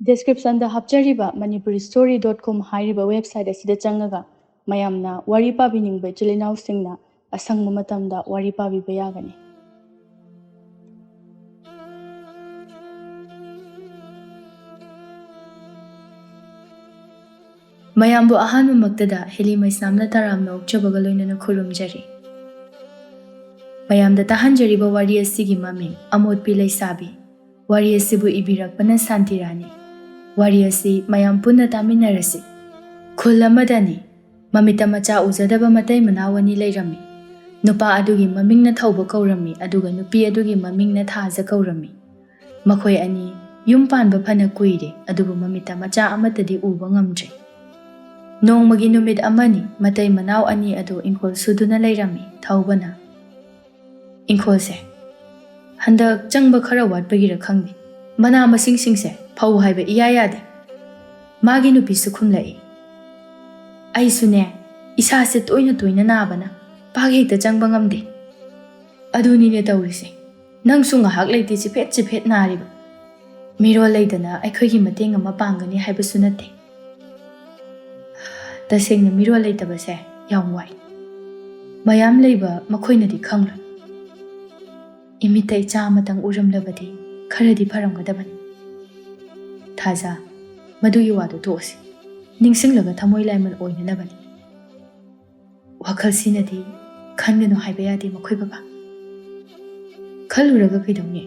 ꯗꯦꯁꯀ꯭ꯔꯤꯞꯁꯟꯗ ꯍꯥꯞꯆꯔꯤꯕ manipuristory.com ꯍꯥꯏꯔꯤꯕ website ꯑꯁꯤꯗ ꯆꯪꯉꯒ ꯃꯌꯥꯝꯅ ꯋꯥꯔꯤ ꯄꯥꯕꯤꯅꯤꯡꯕ ꯏꯆꯤꯜ ꯏꯅꯥꯎꯁꯤꯡꯅ ꯑꯁꯪꯕ ꯃꯇꯝꯗ ꯋꯥꯔꯤ ꯄꯥꯕꯤꯕ ꯌꯥꯒꯅꯤ꯫ ꯃꯌꯥꯝꯕꯨ ꯑꯍꯥꯟꯕꯃꯛꯇꯗ ꯍꯦꯂꯤꯃꯩꯁꯅꯥꯝꯅ ꯇꯔꯥꯝꯅ ꯑꯣꯛꯆꯕꯒ ꯂꯣꯏꯅꯅ ꯈꯨꯔꯨꯝꯖꯔꯤ꯫ ꯃꯌꯥꯝꯗ ꯇꯥꯍꯟꯖꯔꯤꯕ ꯋꯥꯔꯤ ꯑꯁꯤꯒꯤ ꯃꯃꯤꯡ ꯑꯃꯣꯠꯄꯤ ꯂꯩꯁꯥꯕꯤ꯫ ꯋꯥꯔꯤ ꯑꯁꯤꯕꯨ ꯏꯕꯤꯔꯛꯄꯅ ꯁꯥꯟꯇꯤꯔꯥꯅꯤ꯫ ꯋꯥꯔꯤ ꯑꯁꯤ ꯃꯌꯥꯝ ꯄꯨꯟꯅ ꯇꯥꯃꯤꯟꯅꯔꯁꯤ꯫ ꯈꯨꯜ ꯑꯃꯗꯅꯤ ꯃꯃꯤꯠꯇ ꯃꯆꯥ ꯎꯖꯗꯕ ꯃꯇꯩ ꯃꯅꯥꯎ ꯑꯅꯤ ꯂꯩꯔꯝꯃꯤ꯫ ꯅꯨꯄꯥ ꯑꯗꯨꯒꯤ ꯃꯃꯤꯡꯅ ꯊꯧꯕ ꯀꯧꯔꯝꯃꯤ, ꯑꯗꯨꯒ ꯅꯨꯄꯤ ꯑꯗꯨꯒꯤ ꯃꯃꯤꯡꯅ ꯊꯥꯖ ꯀꯧꯔꯝꯃꯤ꯫ ꯃꯈꯣꯏ ꯑꯅꯤ ꯌꯨꯝ ꯄꯥꯟꯕ ꯐꯅ ꯀꯨꯏꯔꯦ, ꯑꯗꯨꯕꯨ ꯃꯃꯤꯠꯇ ꯃꯆꯥ ꯑꯃꯠꯇꯗꯤ ꯎꯕ ꯉꯝꯗ꯭ꯔꯦ꯫ ꯅꯣꯡꯃꯒꯤ ꯅꯨꯃꯤꯠ ꯑꯃꯅꯤ ꯃꯇꯩ ꯃꯅꯥꯎ ꯑꯅꯤ ꯑꯗꯨ ꯏꯪꯈꯣꯜ ꯁꯨꯗꯨꯅ ꯂꯩꯔꯝꯃꯤ꯫ ꯊꯧꯕꯅ, "ꯏꯪꯈꯣꯜꯁꯦ ꯍꯟꯗꯛ ꯆꯪꯕ ꯈꯔ ꯋꯥꯠꯄꯒꯤꯔ ꯈꯪꯗꯦ, ꯃꯅꯥ ꯃꯁꯤꯡꯁꯤꯡꯁꯦ ꯐꯧ ꯍꯥꯏꯕ ꯏꯌꯥ ꯌꯥꯗꯦ"꯫ ꯃꯥꯒꯤ ꯅꯨꯄꯤꯁꯨ ꯈꯨꯝꯂꯛꯏ, "ꯑꯩꯁꯨꯅꯦ, ꯏꯁꯥꯁꯦ ꯇꯣꯏꯅ ꯇꯣꯏꯅ ꯅꯥꯕꯅ ꯄꯥꯛ ꯍꯦꯛꯇ ꯆꯪꯕ ꯉꯝꯗꯦ"꯫ "ꯑꯗꯨꯅꯤꯅꯦ ꯇꯧꯔꯤꯁꯦ, ꯅꯪꯁꯨ ꯉꯥꯏꯍꯥꯛ ꯂꯩꯇꯦ ꯆꯤꯐꯦꯠ ꯆꯤꯐꯦꯠ ꯅꯥꯔꯤꯕ꯫ ꯃꯤꯔꯣꯜ ꯂꯩꯗꯅ ꯑꯩꯈꯣꯏꯒꯤ ꯃꯇꯦꯡ ꯑꯃ ꯄꯥꯡꯒꯅꯤ ꯍꯥꯏꯕꯁꯨ ꯅꯠꯇꯦ꯫ ꯇꯁꯦꯡꯅ ꯃꯤꯔꯣꯜ ꯂꯩꯇꯕꯁꯦ ꯌꯥꯝ ꯋꯥꯏ꯫ ꯃꯌꯥꯝ ꯂꯩꯕ ꯃꯈꯣꯏꯅꯗꯤ ꯈꯪꯂꯣꯏ꯫ ꯏꯃꯤꯠꯇ ꯏꯆꯥ ꯑꯃꯇꯪ ꯎꯔꯝꯂꯕꯗꯤ ꯈꯔꯗꯤ ꯐꯔꯝꯒꯗꯕꯅꯤ꯫ ꯊꯥꯖ, ꯃꯗꯨꯒꯤ ꯋꯥꯗꯨ ꯇꯣꯛꯑꯁꯤ, ꯅꯤꯡꯁꯤꯡꯂꯒ ꯊꯃꯣꯏ ꯂꯥꯏꯃꯟ ꯑꯣꯏꯅꯅꯕꯅꯤ꯫ ꯋꯥꯈꯜꯁꯤꯅꯗꯤ ꯈꯟꯒꯅꯨ ꯍꯥꯏꯕ ꯌꯥꯗꯦ ꯃꯈꯣꯏ ꯕꯕꯥ꯫ ꯈꯜꯂꯨꯔꯒ ꯀꯩꯗꯧꯅꯤ?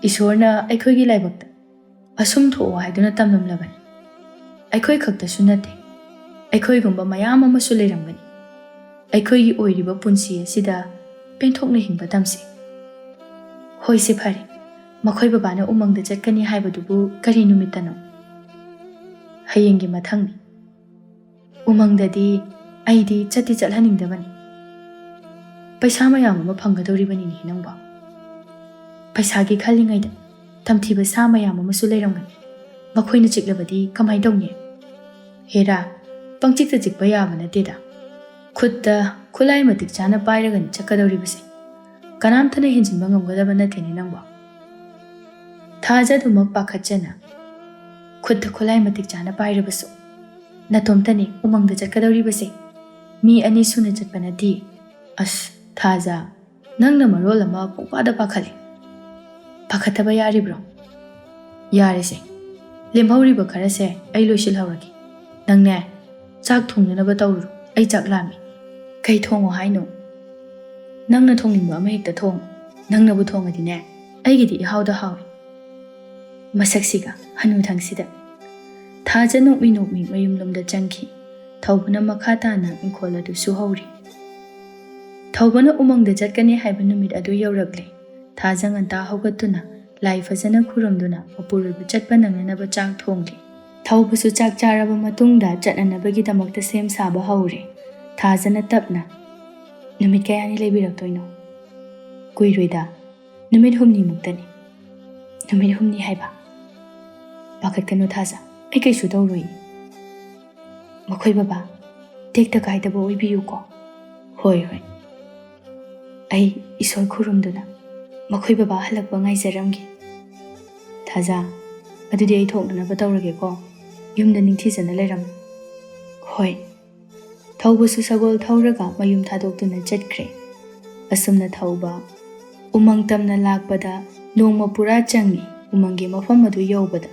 ꯏꯁꯣꯔꯅ ꯑꯩꯈꯣꯏꯒꯤ ꯂꯥꯏꯕꯛꯇ ꯑꯁꯨꯝ ꯊꯣꯛꯑꯣ ꯍꯥꯏꯗꯨꯅ ꯇꯝꯂꯝꯂꯕꯅꯤ꯫ ꯑꯩꯈꯣꯏ ꯈꯛꯇꯁꯨ ꯅꯠꯇꯦ, ꯑꯩꯈꯣꯏꯒꯨꯝꯕ ꯃꯌꯥꯝ ꯑꯃꯁꯨ ꯂꯩꯔꯝꯒꯅꯤ꯫ ꯑꯩꯈꯣꯏꯒꯤ ꯑꯣꯏꯔꯤꯕ ꯄꯨꯟꯁꯤ ꯑꯁꯤꯗ ꯄꯦꯟꯊꯣꯛꯅ ꯍꯤꯡꯕ ꯇꯝꯁꯤ꯫ ꯍꯣꯏꯁꯦ ꯐꯔꯦ, ꯃꯈꯣꯏ ꯕꯕꯥꯅ ꯎꯃꯪꯗ ꯆꯠꯀꯅꯤ ꯍꯥꯏꯕꯗꯨꯕꯨ ꯀꯔꯤ ꯅꯨꯃꯤꯠꯇꯅꯣ? ꯍꯌꯦꯡꯒꯤ ꯃꯊꯪꯅꯤ꯫ ꯎꯃꯪꯗꯗꯤ ꯑꯩꯗꯤ ꯆꯠꯇꯤ ꯆꯠꯍꯟꯅꯤꯡꯗꯕꯅꯤ꯫ ꯄꯩꯁꯥ ꯃꯌꯥꯝ ꯑꯃ ꯐꯪꯒꯗꯧꯔꯤꯕꯅꯤꯅꯦ ꯅꯪꯕꯣ꯫ ꯄꯩꯁꯥꯒꯤ ꯈꯜꯂꯤꯉꯩꯗ ꯇꯝꯊꯤꯕ ꯁꯥ ꯃꯌꯥꯝ ꯑꯃꯁꯨ ꯂꯩꯔꯝꯒꯅꯤ꯫ ꯃꯈꯣꯏꯅ ꯆꯤꯛꯂꯕꯗꯤ ꯀꯃꯥꯏꯅ ꯇꯧꯅꯤ? ꯍꯦꯔꯥ, ꯄꯪꯆꯤꯛꯇ ꯆꯤꯛꯄ ꯌꯥꯕ ꯅꯠꯇꯦꯗ꯫ ꯈꯨꯠꯇ ꯈꯨꯠꯂꯥꯏ ꯃꯇꯤꯛ ꯆꯥꯅ ꯄꯥꯏꯔꯒꯅꯤ ꯆꯠꯀꯗꯧꯔꯤꯕꯁꯦ꯫ ꯀꯅꯥꯝꯇꯅ ꯍꯦꯟꯖꯤꯟꯕ ꯉꯝꯒꯗꯕ ꯅꯠꯇꯦꯅꯦ ꯅꯪꯕꯣ꯫ ꯊꯥꯖꯗꯨꯃꯛ ꯄꯥꯈꯠꯆꯅ, "ꯈꯨꯠꯇ ꯈꯨꯠꯂꯥꯏ ꯃꯇꯤꯛ ꯆꯥꯅ ꯄꯥꯏꯔꯕꯁꯨ ꯅꯇꯣꯝꯇꯅꯤ ꯎꯃꯪꯗ ꯆꯠꯀꯗꯧꯔꯤꯕꯁꯦ, ꯃꯤ ꯑꯅꯤ ꯁꯨꯅ ꯆꯠꯄ ꯅꯠꯇꯦ"꯫ "ꯑꯁ ꯊꯥꯖ, ꯅꯪꯅ ꯃꯔꯣꯜ ꯑꯃ ꯄꯨꯡꯄꯥꯗ ꯄꯥꯈꯠꯂꯤ꯫ ꯄꯥꯈꯠꯇꯕ ꯌꯥꯔꯤꯕ꯭ꯔꯣ? ꯌꯥꯔꯦꯁꯦ, ꯂꯦꯝꯍꯧꯔꯤꯕ ꯈꯔꯁꯦ ꯑꯩ ꯂꯣꯏꯁꯤꯜꯍꯧꯔꯒꯦ꯫ ꯅꯪꯅꯦ, ꯆꯥꯛ ꯊꯣꯡꯅꯅꯕ ꯇꯧꯔꯨꯔꯣ, ꯑꯩ ꯆꯥꯛ ꯂꯥꯝꯃꯤ"꯫ "ꯀꯩ ꯊꯣꯡꯉꯣ ꯍꯥꯏꯅꯣ? ꯅꯪꯅ ꯊꯣꯡꯅꯤꯡꯕ ꯑꯃ ꯍꯦꯛꯇ ꯊꯣꯡꯉꯣ꯫ ꯅꯪꯅꯕꯨ ꯊꯣꯡꯉꯗꯤꯅꯦ, ꯑꯩꯒꯤꯗꯤ ꯏꯍꯥꯎꯗ ꯍꯥꯎꯏ"꯫ ꯃꯁꯛꯁꯤꯒ ꯍꯅꯨꯊꯪꯁꯤꯗ꯫ ꯊꯥꯖ ꯅꯣꯛꯃꯤ ꯅꯣꯛꯃꯤ ꯃꯌꯨꯝꯂꯣꯝꯗ ꯆꯪꯈꯤ꯫ ꯊꯧꯕꯅ ꯃꯈꯥ ꯇꯥꯅ ꯏꯪꯈꯣꯜ ꯑꯗꯨ ꯁꯨꯍꯧꯔꯤ꯫ ꯊꯧꯕꯅ ꯎꯃꯪꯗ ꯆꯠꯀꯅꯤ ꯍꯥꯏꯕ ꯅꯨꯃꯤꯠ ꯑꯗꯨ ꯌꯧꯔꯛꯂꯦ꯫ ꯊꯥꯖ ꯉꯟꯇꯥ ꯍꯧꯒꯠꯇꯨꯅ ꯂꯥꯏ ꯐꯖꯅ ꯈꯨꯔꯨꯝꯗꯨꯅ ꯃꯄꯨꯔꯣꯏꯕ ꯆꯠꯄ ꯅꯪꯅꯅꯕ ꯆꯥꯛ ꯊꯣꯡꯂꯤ꯫ ꯊꯧꯕꯁꯨ ꯆꯥꯛ ꯆꯥꯔꯕ ꯃꯇꯨꯡꯗ ꯆꯠꯅꯅꯕꯒꯤꯗꯃꯛꯇ ꯁꯦꯝ ꯁꯥꯕ ꯍꯧꯔꯦ꯫ ꯊꯥꯖꯅ ꯇꯞꯅ, "ꯅꯨꯃꯤꯠ ꯀꯌꯥꯅꯤ ꯂꯩꯕꯤꯔꯛꯇꯣꯏꯅꯣ"? "ꯀꯨꯏꯔꯣꯏꯗ, ꯅꯨꯃꯤꯠ 6ꯅꯤꯃꯨꯛꯇꯅꯤ"꯫ "ꯅꯨꯃꯤꯠ 6ꯅꯤ ꯍꯥꯏꯕ? ꯄꯥꯈꯠꯀꯅꯨ ꯊꯥꯖ, ꯑꯩ ꯀꯩꯁꯨ ꯇꯧꯔꯣꯏ꯫ ꯃꯈꯣꯏ ꯕꯕꯥ ꯇꯦꯛꯇ ꯀꯥꯏꯗꯕ ꯑꯣꯏꯕꯤꯌꯨꯀꯣ"꯫ "ꯍꯣꯏ ꯍꯣꯏ, ꯑꯩ ꯏꯁꯣꯔ ꯈꯨꯔꯨꯝꯗꯨꯅ ꯃꯈꯣꯏ ꯕꯕꯥ ꯍꯜꯂꯛꯄ ꯉꯥꯏꯖꯔꯝꯒꯦ"꯫ "ꯊꯥꯖ, ꯑꯗꯨꯗꯤ ꯑꯩ ꯊꯣꯛꯅꯅꯕ ꯇꯧꯔꯒꯦꯀꯣ, ꯌꯨꯝꯗ ꯅꯤꯡꯊꯤꯖꯅ ꯂꯩꯔꯝꯃꯨ"꯫ "ꯍꯣꯏ"꯫ ꯊꯧꯕꯁꯨ ꯁꯒꯣꯜ ꯊꯧꯔꯒ ꯃꯌꯨꯝ ꯊꯥꯗꯣꯛꯇꯨꯅ ꯆꯠꯈ꯭ꯔꯦ꯫ ꯑꯁꯨꯝꯅ ꯊꯧꯕ ꯎꯃꯪ ꯇꯝꯅ ꯂꯥꯛꯄꯗ ꯅꯣꯡꯃ ꯄꯨꯔꯥ ꯆꯪꯏ꯫ ꯎꯃꯪꯒꯤ ꯃꯐꯝ ꯑꯗꯨ ꯌꯧꯕꯗ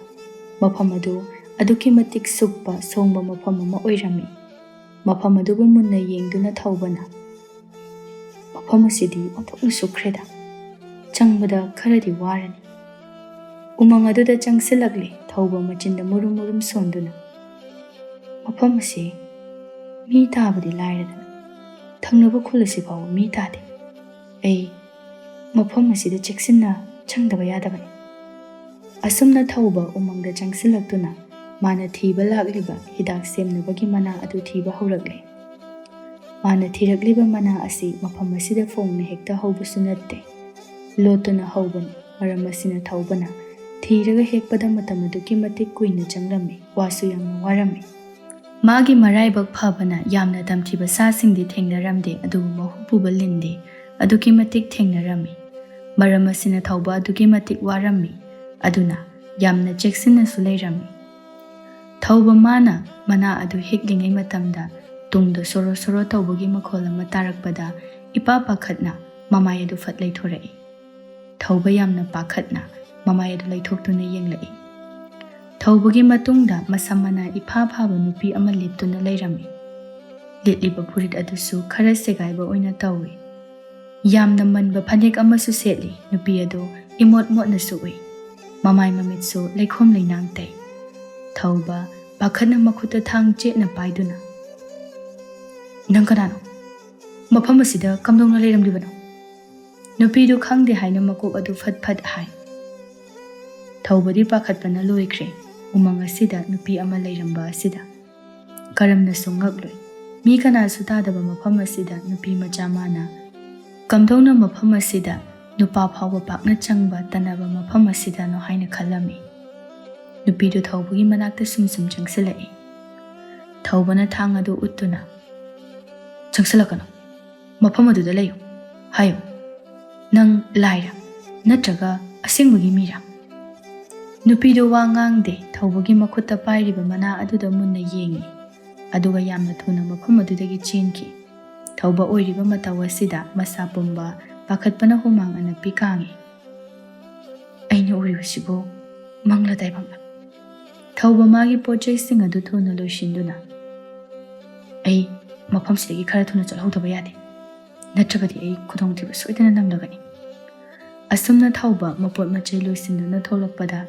ꯃꯐꯝ ꯑꯗꯨ ꯑꯗꯨꯛꯀꯤ ꯃꯇꯤꯛ ꯁꯨꯛꯄ ꯁꯣꯡꯕ ꯃꯐꯝ ꯑꯃ ꯑꯣꯏꯔꯝꯃꯤ꯫ ꯃꯐꯝ ꯑꯗꯨꯕꯨ ꯃꯨꯟꯅ ꯌꯦꯡꯗꯨꯅ ꯊꯧꯕꯅ, "ꯃꯐꯝ ꯑꯁꯤꯗꯤ ꯑꯣꯟꯊꯣꯛꯅ ꯁꯨꯛꯈ꯭ꯔꯦꯗ, ꯆꯪꯕꯗ ꯈꯔꯗꯤ ꯋꯥꯔꯅꯤ"꯫ ꯎꯃꯪ ꯑꯗꯨꯗ ꯆꯪꯁꯤꯜꯂꯛꯂꯦ ꯊꯧꯕ ꯃꯆꯤꯟꯗ ꯃꯨꯔꯨꯝ ꯃꯨꯔꯨꯝ ꯁꯣꯟꯗꯨꯅ꯫ "ꯃꯐꯝ ꯑꯁꯤ ꯃꯤ ꯇꯥꯕꯗꯤ ꯂꯥꯏꯔꯗꯅ ꯊꯪꯅꯕ ꯈꯨꯜ ꯑꯁꯤ ꯐꯥꯎꯕ ꯃꯤ ꯇꯥꯗꯦ꯫ ꯑꯩ ꯃꯐꯝ ꯑꯁꯤꯗ ꯆꯦꯛꯁꯤꯟꯅ ꯆꯪꯗꯕ ꯌꯥꯗꯕꯅꯤ"꯫ ꯑꯁꯨꯝꯅ ꯊꯧꯕ ꯎꯃꯪꯗ ꯆꯪꯁꯤꯜꯂꯛꯇꯨꯅ ꯃꯥꯅ ꯊꯤꯕ ꯂꯥꯛꯂꯤꯕ ꯍꯤꯗꯥꯛ ꯁꯦꯝꯅꯕꯒꯤ ꯃꯅꯥ ꯑꯗꯨ ꯊꯤꯕ ꯍꯧꯔꯛꯂꯦ꯫ ꯃꯥꯅ ꯊꯤꯔꯛꯂꯤꯕ ꯃꯅꯥ ꯑꯁꯤ ꯃꯐꯝ ꯑꯁꯤꯗ ꯐꯣꯡꯅ ꯍꯦꯛꯇ ꯍꯧꯕꯁꯨ ꯅꯠꯇꯦ, ꯂꯣꯠꯇꯨꯅ ꯍꯧꯕꯅꯤ꯫ ꯃꯔꯝ ꯑꯁꯤꯅ ꯊꯧꯕꯅ ꯊꯤꯔꯒ ꯍꯦꯛꯄꯗ ꯃꯇꯝ ꯑꯗꯨꯛꯀꯤ ꯃꯇꯤꯛ ꯀꯨꯏꯅ ꯆꯪꯂꯝꯃꯤ, ꯋꯥꯁꯨ ꯌꯥꯝꯅ ꯋꯥꯔꯝꯃꯤ꯫ ꯃꯥꯒꯤ ꯃꯔꯥꯏꯕꯛ ꯐꯕꯅ ꯌꯥꯝꯅ ꯇꯝꯊꯤꯕ ꯁꯥꯁꯤꯡꯗꯤ ꯊꯦꯡꯅꯔꯝꯗꯦ, ꯑꯗꯨꯕꯨ ꯃꯍꯨ ꯄꯨꯕ ꯂꯤꯟꯗꯤ ꯑꯗꯨꯛꯀꯤ ꯃꯇꯤꯛ ꯊꯦꯡꯅꯔꯝꯃꯤ꯫ ꯃꯔꯝ ꯑꯁꯤꯅ ꯊꯧꯕ ꯑꯗꯨꯛꯀꯤ ꯃꯇꯤꯛ ꯋꯥꯔꯝꯃꯤ꯫ ꯑꯗꯨꯅ ꯌꯥꯝꯅ ꯆꯦꯛꯁꯤꯟꯅꯁꯨ ꯂꯩꯔꯝꯃꯤ꯫ ꯊꯧꯕ ꯃꯥꯅ ꯃꯅꯥ ꯑꯗꯨ ꯍꯦꯛꯂꯤꯉꯩ ꯃꯇꯝꯗ ꯇꯨꯡꯗ ꯁꯣꯔꯣ ꯁꯣꯔꯣ ꯇꯧꯕꯒꯤ ꯃꯈꯣꯜ ꯑꯃ ꯇꯥꯔꯛꯄꯗ ꯏꯄꯥ ꯄꯥꯈꯠꯅ ꯃꯃꯥꯏ ꯑꯗꯨ ꯐꯠ ꯂꯩꯊꯣꯔꯛꯏ꯫ ꯊꯧꯕ ꯌꯥꯝꯅ ꯄꯥꯈꯠꯅ ꯃꯃꯥꯏ ꯑꯗꯨ ꯂꯩꯊꯣꯛꯇꯨꯅ ꯌꯦꯡꯂꯛꯏ꯫ ꯊꯧꯕꯒꯤ ꯃꯇꯨꯡꯗ ꯃꯁꯝ ꯃꯅꯥ ꯏꯐꯥ ꯐꯥꯕ ꯅꯨꯄꯤ ꯑꯃ ꯂꯦꯞꯇꯨꯅ ꯂꯩꯔꯝꯃꯤ꯫ ꯂꯤꯠꯂꯤꯕ ꯐꯨꯔꯤꯠ ꯑꯗꯨꯁꯨ ꯈꯔ ꯁꯦꯒꯥꯏꯕ ꯑꯣꯏꯅ ꯇꯧꯏ꯫ ꯌꯥꯝꯅ ꯃꯟꯕ ꯐꯅꯦꯛ ꯑꯃꯁꯨ ꯁꯦꯠꯂꯤ꯫ ꯅꯨꯄꯤ ꯑꯗꯨ ꯏꯃꯣꯠ ꯃꯣꯠꯅꯁꯨ ꯎꯏ꯫ ꯃꯃꯥꯏ ꯃꯃꯤꯠꯁꯨ ꯂꯩꯈꯣꯝ ꯂꯩꯅꯥꯡ ꯇꯩ꯫ ꯊꯧꯕ ꯄꯥꯈꯠꯅ ꯃꯈꯨꯠꯇ ꯊꯥꯡ ꯆꯦꯠꯅ ꯄꯥꯏꯗꯨꯅ, "ꯅꯪ ꯀꯅꯥꯅꯣ? ꯃꯐꯝ ꯑꯁꯤꯗ ꯀꯝꯗꯧꯅ ꯂꯩꯔꯝꯂꯤꯕꯅꯣ?" ꯅꯨꯄꯤꯗꯨ ꯈꯪꯗꯦ ꯍꯥꯏꯅ ꯃꯀꯣꯛ ꯑꯗꯨ ꯐꯠ ꯐꯠ ꯍꯥꯏ꯫ ꯊꯧꯕꯗꯤ ꯄꯥꯈꯠꯄꯅ ꯂꯣꯏꯈ꯭ꯔꯦ꯫ ꯎꯃꯪ ꯑꯁꯤꯗ ꯅꯨꯄꯤ ꯑꯃ ꯂꯩꯔꯝꯕ ꯑꯁꯤꯗ ꯀꯔꯝꯅꯁꯨ ꯉꯛꯂꯣꯏ꯫ ꯃꯤ ꯀꯅꯥꯁꯨ ꯇꯥꯗꯕ ꯃꯐꯝ ꯑꯁꯤꯗ ꯅꯨꯄꯤ ꯃꯆꯥ ꯃꯥꯅ ꯀꯝꯗꯧꯅ ꯃꯐꯝ ꯑꯁꯤꯗ ꯅꯨꯄꯥ ꯐꯥꯎꯕ ꯄꯥꯛꯅ ꯆꯪꯕ ꯇꯟꯅꯕ ꯃꯐꯝ ꯑꯁꯤꯗꯅꯣ ꯍꯥꯏꯅ ꯈꯜꯂꯝꯃꯤ꯫ ꯅꯨꯄꯤꯗꯨ ꯊꯧꯕꯒꯤ ꯃꯅꯥꯛꯇ ꯁꯨꯝ ꯆꯪꯁꯤꯜꯂꯛꯏ꯫ ꯊꯧꯕꯅ ꯊꯥꯡ ꯑꯗꯨ ꯎꯠꯇꯨꯅ, "ꯆꯪꯁꯤꯜꯂꯛꯀꯅꯨ, ꯃꯐꯝ ꯑꯗꯨꯗ ꯂꯩꯌꯨ, ꯍꯥꯏꯌꯨ, ꯅꯪ ꯂꯥꯏꯔ ꯅꯠꯇ꯭ꯔꯒ ꯑꯁꯦꯡꯕꯒꯤ ꯃꯤꯔꯥ?" ꯅꯨꯄꯤꯗꯨ ꯋꯥ ꯉꯥꯡꯗꯦ꯫ ꯊꯧꯕꯒꯤ ꯃꯈꯨꯠꯇ ꯄꯥꯏꯔꯤꯕ ꯃꯅꯥ ꯑꯗꯨꯗ ꯃꯨꯟꯅ ꯌꯦꯡꯉꯤ, ꯑꯗꯨꯒ ꯌꯥꯝꯅ ꯊꯨꯅ ꯃꯐꯝ ꯑꯗꯨꯗꯒꯤ ꯆꯦꯟꯈꯤ꯫ ꯊꯧꯕ ꯑꯣꯏꯔꯤꯕ ꯃꯇꯧ ꯑꯁꯤꯗ ꯃꯁꯥ ꯄꯨꯝꯕ ꯄꯥꯈꯠꯄꯅ ꯍꯨꯃꯥꯡ ꯑꯅꯞꯄꯤ ꯀꯥꯡꯉꯤ꯫ "ꯑꯩꯅ ꯎꯔꯤꯕꯁꯤꯕꯨ ꯃꯪꯂꯥ ꯇꯥꯏꯕꯪꯂꯥ?" ꯊꯧꯕ ꯃꯥꯒꯤ ꯄꯣꯠꯆꯩꯁꯤꯡ ꯑꯗꯨ ꯊꯨꯅ ꯂꯣꯏꯁꯤꯟꯗꯨꯅ, "ꯑꯩ ꯃꯐꯝꯁꯤꯗꯒꯤ ꯈꯔ ꯊꯨꯅ ꯆꯠꯍꯧꯗꯕ ꯌꯥꯗꯦ, ꯅꯠꯇ꯭ꯔꯕꯗꯤ ꯑꯩ ꯈꯨꯗꯣꯡꯊꯤꯕ ꯁꯣꯏꯗꯅ ꯅꯪꯂꯒꯅꯤ." ꯑꯁꯨꯝꯅ ꯊꯧꯕ ꯃꯄꯣꯠ ꯃꯆꯩ ꯂꯣꯏꯁꯤꯟꯗꯨꯅ ꯊꯣꯛꯂꯛꯄꯗ